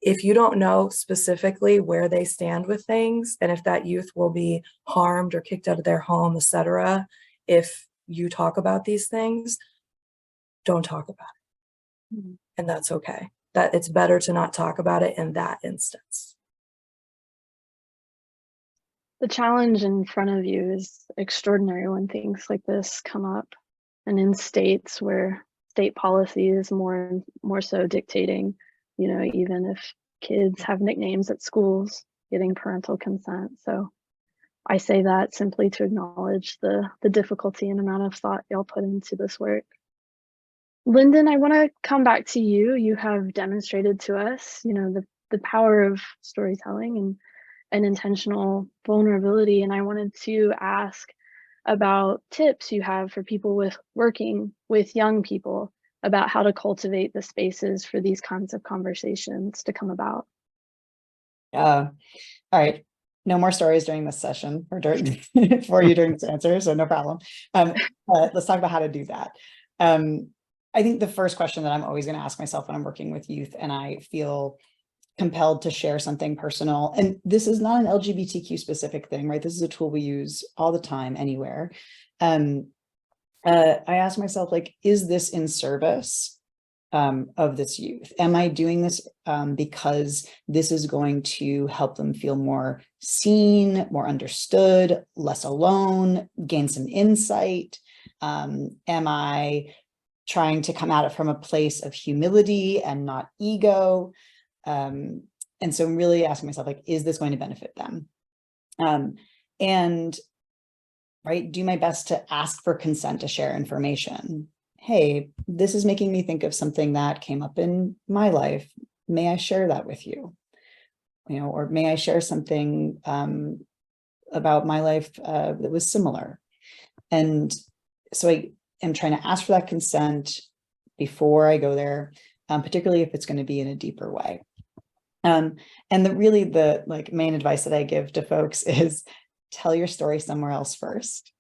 if you don't know specifically where they stand with things and if that youth will be harmed or kicked out of their home, etc., if you talk about these things, don't talk about it. Mm-hmm. And that's okay. That it's better to not talk about it in that instance. The challenge in front of you is extraordinary when things like this come up, and in states where state policy is more so dictating, you know, even if kids have nicknames at schools, getting parental consent. So I say that simply to acknowledge the difficulty and amount of thought y'all put into this work. Lyndon, I want to come back to you. You have demonstrated to us, you know, the power of storytelling and intentional vulnerability. And I wanted to ask about tips you have for people working with young people about how to cultivate the spaces for these kinds of conversations to come about. All right. No more stories during this session or during for you during this answer, so no problem. Let's talk about how to do that. I think the first question that I'm always going to ask myself when I'm working with youth and I feel compelled to share something personal, and this is not an LGBTQ specific thing, right? This is a tool we use all the time, anywhere. I ask myself, like, is this in service of this youth? Am I doing this because this is going to help them feel more seen, more understood, less alone, gain some insight? Am I trying to come at it from a place of humility and not ego? And so I'm really asking myself, like, is this going to benefit them? And right, do my best to ask for consent to share information. Hey, this is making me think of something that came up in my life. May I share that with you? You know, or may I share something about my life that was similar? And so I am trying to ask for that consent before I go there, particularly if it's going to be in a deeper way. And the like main advice that I give to folks is tell your story somewhere else first.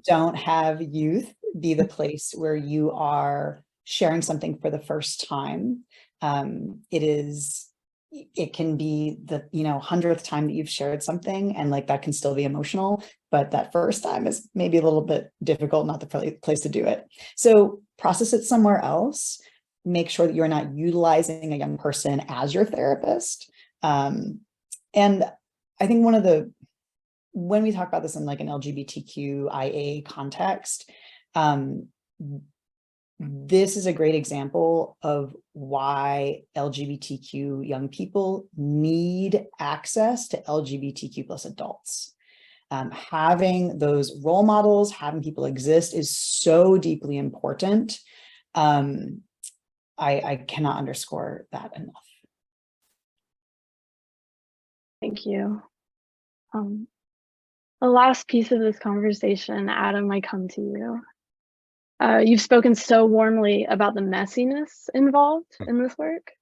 Don't have youth be the place where you are sharing something for the first time. It can be the 100th time that you've shared something, and like that can still be emotional, but that first time is maybe a little bit difficult, not the place to do it. So process it somewhere else. Make sure that you're not utilizing a young person as your therapist. And I think when we talk about this in like an LGBTQIA context, this is a great example of why LGBTQ young people need access to LGBTQ plus adults. Having those role models, having people exist is so deeply important. I cannot underscore that enough. Thank you. The last piece of this conversation, Adam, I come to you. You've spoken so warmly about the messiness involved in this work.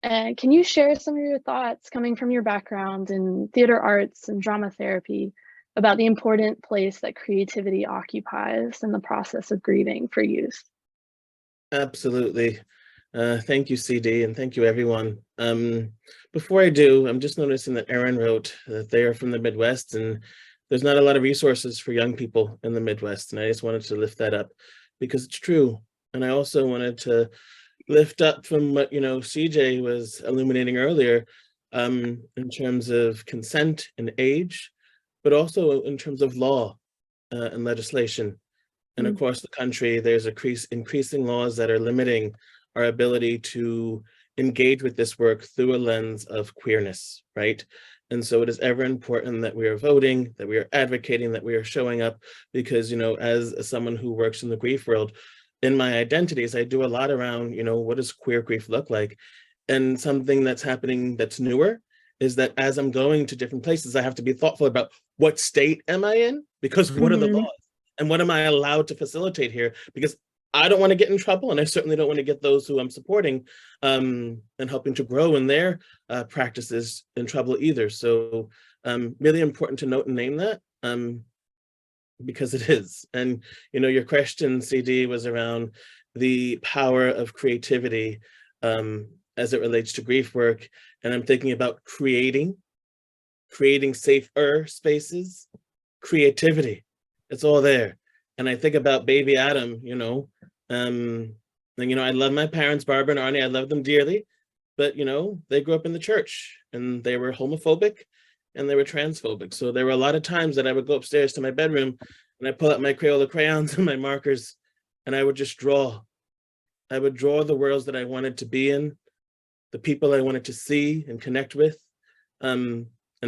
And can you share some of your thoughts coming from your background in theater arts and drama therapy about the important place that creativity occupies in the process of grieving for youth? Absolutely. Thank you, CD, and thank you, everyone. Before I do, I'm just noticing that Erin wrote that they are from the Midwest, and there's not a lot of resources for young people in the Midwest, and I just wanted to lift that up because it's true. And I also wanted to lift up from what CJ was illuminating earlier, in terms of consent and age, but also in terms of law and legislation. And across the country, there's increasing laws that are limiting our ability to engage with this work through a lens of queerness, right? And so it is ever important that we are voting, that we are advocating, that we are showing up, because, as someone who works in the grief world, in my identities, I do a lot around, what does queer grief look like? And something that's happening that's newer is that as I'm going to different places, I have to be thoughtful about what state am I in? Because what are the laws? And what am I allowed to facilitate here? Because I don't want to get in trouble, and I certainly don't want to get those who I'm supporting and helping to grow in their practices in trouble either. So really important to note and name that, because it is. And your question, CD, was around the power of creativity as it relates to grief work. And I'm thinking about creating safer spaces, creativity. It's all there. And I think about baby Adam, and I love my parents, Barbara and Arnie, I love them dearly, but they grew up in the church and they were homophobic and they were transphobic. So there were a lot of times that I would go upstairs to my bedroom and I pull out my Crayola crayons and my markers and I would just draw. I would draw the worlds that I wanted to be in, the people I wanted to see and connect with. And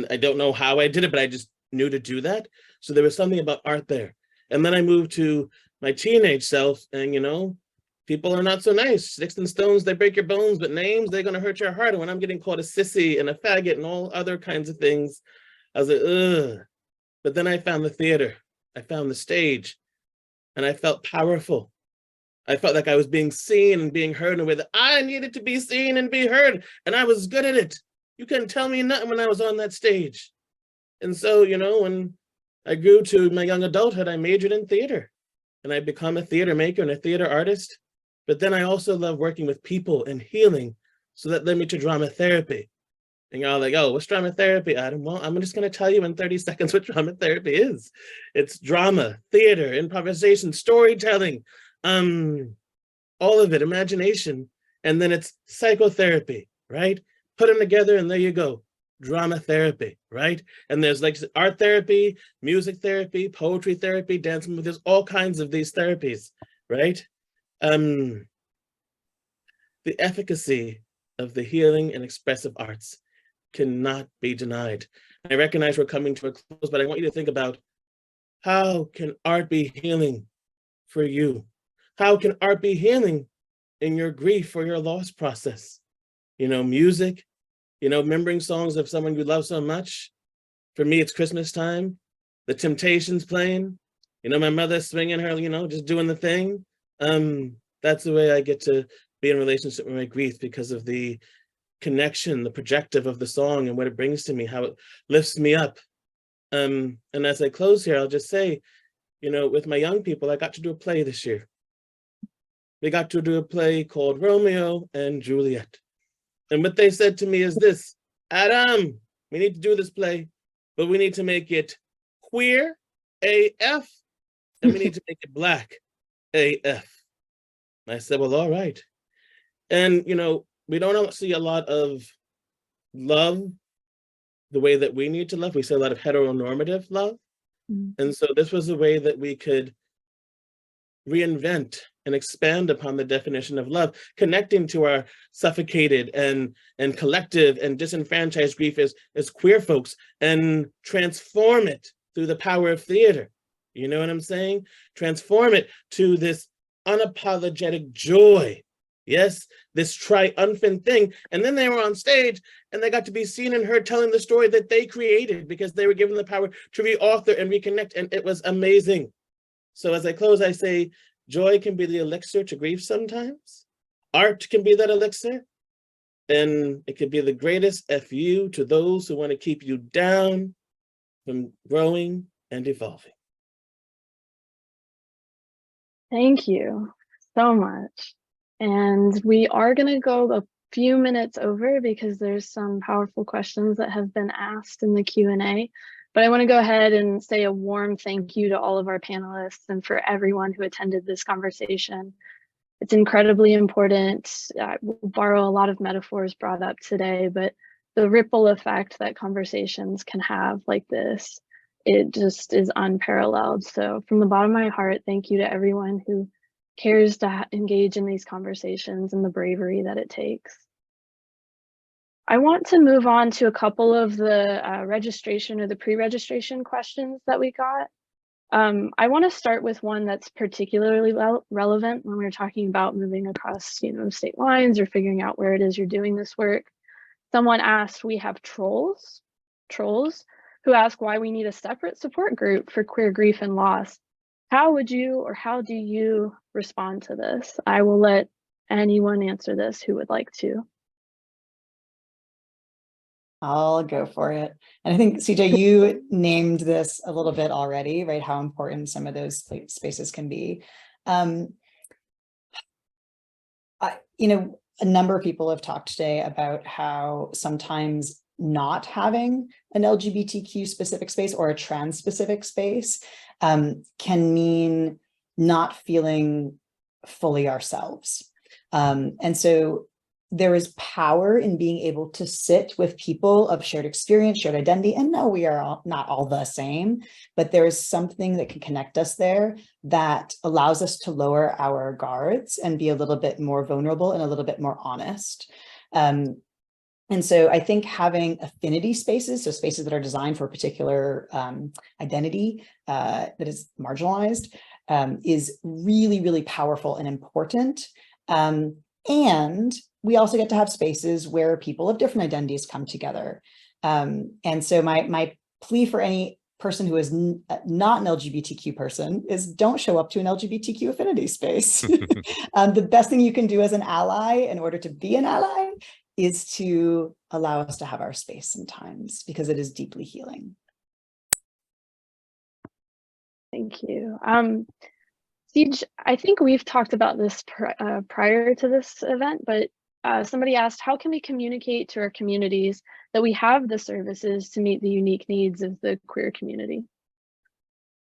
I don't know how I did it, but I just knew to do that. So there was something about art there. And then I moved to my teenage self, and people are not so nice. Sticks and stones, they break your bones, but names, they're gonna hurt your heart. And when I'm getting called a sissy and a faggot and all other kinds of things, I was like, ugh. But then I found the theater, I found the stage, and I felt powerful. I felt like I was being seen and being heard in a way that I needed to be seen and be heard, and I was good at it. You couldn't tell me nothing when I was on that stage. And so, when I grew to my young adulthood, I majored in theater and I become a theater maker and a theater artist. But then I also love working with people and healing. So that led me to drama therapy. And y'all like, oh, what's drama therapy, Adam? Well, I'm just going to tell you in 30 seconds what drama therapy is. It's drama, theater, improvisation, storytelling, all of it, imagination. And then it's psychotherapy, right? Put them together and there you go. Drama therapy, right? And there's like art therapy, music therapy, poetry therapy, dance, there's all kinds of these therapies, right? The efficacy of the healing and expressive arts cannot be denied. I recognize we're coming to a close, but I want you to think about, how can art be healing for you? How can art be healing in your grief or your loss process? Music, remembering songs of someone you love so much. For me, it's Christmas time, the Temptations playing, my mother swinging her, just doing the thing. That's the way I get to be in relationship with my grief, because of the connection, the projective of the song and what it brings to me, how it lifts me up. And as I close here, I'll just say, with my young people, I got to do a play this year. We got to do a play called Romeo and Juliet. And what they said to me is this: Adam, we need to do this play, but we need to make it queer AF, and we need to make it Black AF. And I said, well, all right. And, we don't see a lot of love the way that we need to love. We see a lot of heteronormative love. And so this was a way that we could reinvent and expand upon the definition of love, connecting to our suffocated and collective and disenfranchised grief as queer folks, and transform it through the power of theater. You know what I'm saying? Transform it to this unapologetic joy. Yes, this triumphant thing. And then they were on stage and they got to be seen and heard telling the story that they created, because they were given the power to reauthor and reconnect. And it was amazing. So as I close, I say, joy can be the elixir to grief sometimes. Art can be that elixir. And it can be the greatest FU to those who want to keep you down from growing and evolving. Thank you so much. And we are going to go a few minutes over because there's some powerful questions that have been asked in the Q&A. But I want to go ahead and say a warm thank you to all of our panelists and for everyone who attended this conversation. It's incredibly important. We'll borrow a lot of metaphors brought up today, but the ripple effect that conversations can have like this, it just is unparalleled. So from the bottom of my heart, thank you to everyone who cares to engage in these conversations and the bravery that it takes. I want to move on to a couple of the registration or the pre-registration questions that we got. I want to start with one that's particularly relevant when we're talking about moving across, state lines or figuring out where it is you're doing this work. Someone asked, we have trolls who ask why we need a separate support group for queer grief and loss. How would you or how do you respond to this? I will let anyone answer this who would like to. I'll go for it. And I think, CJ, you named this a little bit already, right? How important some of those spaces can be. A number of people have talked today about how sometimes not having an LGBTQ specific space or a trans specific space can mean not feeling fully ourselves. And so there is power in being able to sit with people of shared experience, shared identity, and no, we are not all the same, but there is something that can connect us there that allows us to lower our guards and be a little bit more vulnerable and a little bit more honest. And so I think having affinity spaces, so spaces that are designed for a particular identity that is marginalized, is really, really powerful and important. And we also get to have spaces where people of different identities come together. And so my plea for any person who is not an LGBTQ person is don't show up to an LGBTQ affinity space. The best thing you can do as an ally in order to be an ally is to allow us to have our space sometimes, because it is deeply healing. Thank you. Siege, I think we've talked about this prior to this event, but somebody asked, how can we communicate to our communities that we have the services to meet the unique needs of the queer community?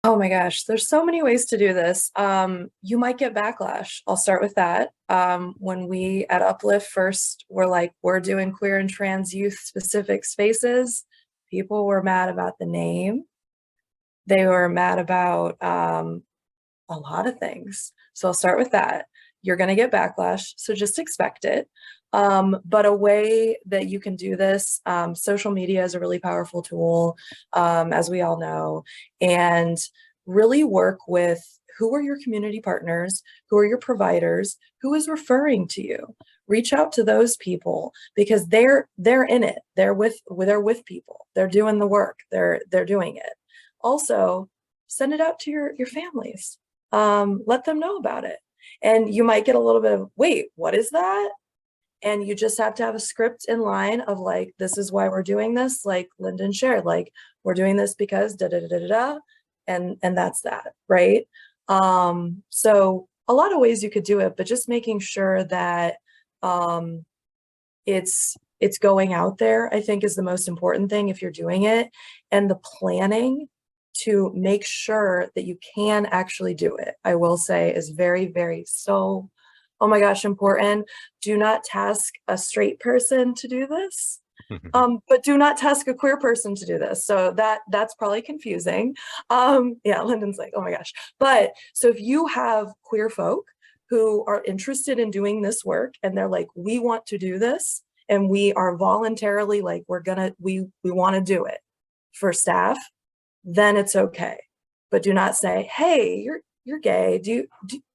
Oh my gosh, there's so many ways to do this. You might get backlash. I'll start with that. When we at Uplift first were like, we're doing queer and trans youth specific spaces, people were mad about the name. They were mad about a lot of things. So I'll start with that. You're going to get backlash, so just expect it. But a way that you can do this, social media is a really powerful tool, as we all know, and really work with who are your community partners, who are your providers, who is referring to you. Reach out to those people because they're in it. They're with people. They're doing the work. They're doing it. Also, send it out to your families. Let them know about it. And you might get a little bit of, wait, what is that? And you just have to have a script in line of like, this is why we're doing this. Like Lyndon shared, like, we're doing this because da da da da da, and that's that, right? So a lot of ways you could do it, but just making sure that it's going out there, I think, is the most important thing if you're doing it, and the planning to make sure that you can actually do it, I will say, is very, very so, oh my gosh, important. Do not task a straight person to do this, but do not task a queer person to do this. So that's probably confusing. Yeah, Lyndon's like, oh my gosh. But so if you have queer folk who are interested in doing this work and they're like, we want to do this, and we are voluntarily like, we want to do it for staff, then it's okay. But do not say, hey, you're gay. Do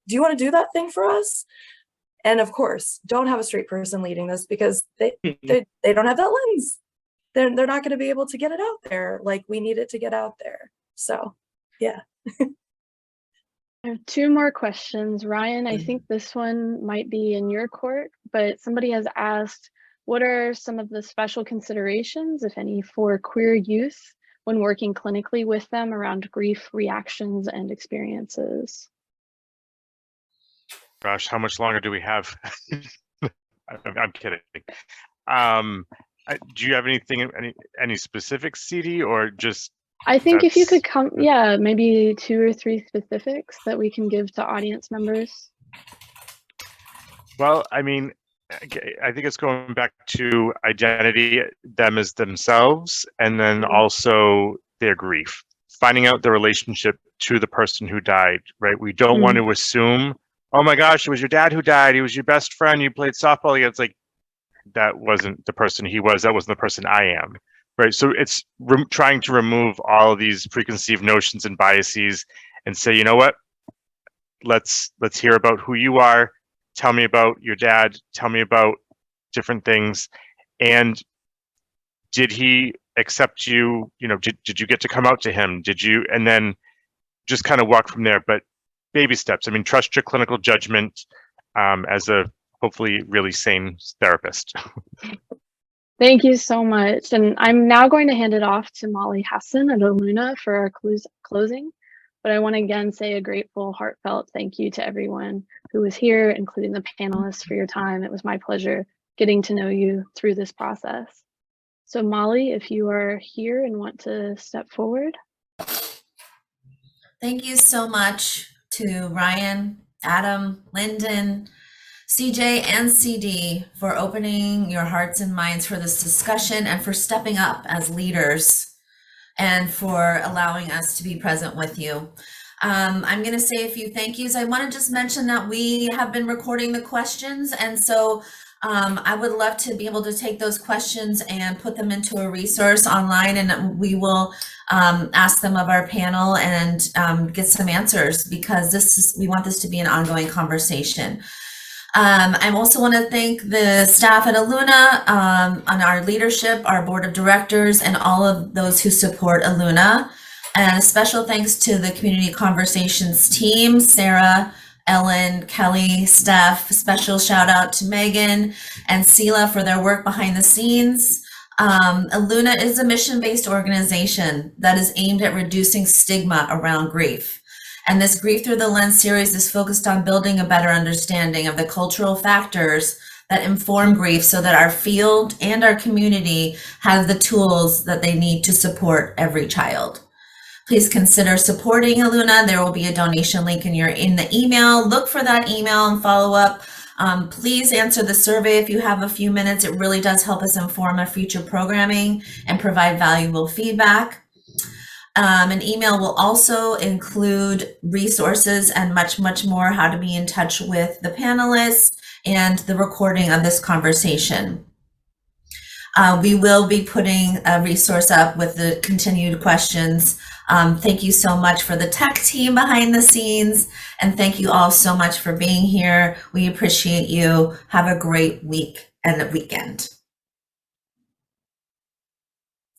you want to do that thing for us? And of course, don't have a straight person leading this, because they don't have that lens. They're not going to be able to get it out there like we need it to get out there. So yeah. I have two more questions. Ryan, I think this one might be in your court, but somebody has asked, what are some of the special considerations, if any, for queer youth when working clinically with them around grief reactions and experiences? Gosh, how much longer do we have? I'm kidding. Do you have anything, any specifics, CD, or just? I think if you could come, yeah, maybe 2 or 3 specifics that we can give to audience members. Well, I mean, I think it's going back to identity, them as themselves, and then also their grief, finding out the relationship to the person who died, right? We don't want to assume, oh my gosh, it was your dad who died, he was your best friend, you played softball. It's like, that wasn't the person he was, that wasn't the person I am, right? So it's trying to remove all of these preconceived notions and biases and say, you know what, let's hear about who you are. Tell me about your dad. Tell me about different things. And did he accept you? You know, did you get to come out to him? Did you? And then just kind of walk from there. But baby steps. I mean, trust your clinical judgment as a hopefully really sane therapist. Thank you so much. And I'm now going to hand it off to Molly Hassan at Eluna for our closing. But I want to again say a grateful, heartfelt thank you to everyone who was here, including the panelists, for your time. It was my pleasure getting to know you through this process. So Molly, if you are here and want to step forward. Thank you so much to Ryan, Adam, Lyndon, CJ, and CD for opening your hearts and minds for this discussion and for stepping up as leaders and for allowing us to be present with you. I'm going to say a few thank yous. I want to just mention that we have been recording the questions, and so I would love to be able to take those questions and put them into a resource online, and we will ask them of our panel and get some answers, because we want this to be an ongoing conversation. I also want to thank the staff at Eluna, on our leadership, our board of directors, and all of those who support Eluna. And a special thanks to the Community Conversations team, Sarah, Ellen, Kelly, Steph. Special shout out to Megan and Sela for their work behind the scenes. Eluna is a mission-based organization that is aimed at reducing stigma around grief. And this Grief Through the Lens series is focused on building a better understanding of the cultural factors that inform grief so that our field and our community have the tools that they need to support every child. Please consider supporting Eluna. There will be a donation link in the email. Look for that email and follow up. Please answer the survey if you have a few minutes. It really does help us inform our future programming and provide valuable feedback. An email will also include resources and much, much more, how to be in touch with the panelists and the recording of this conversation. We will be putting a resource up with the continued questions. Thank you so much for the tech team behind the scenes, and thank you all so much for being here. We appreciate you. Have a great week and weekend.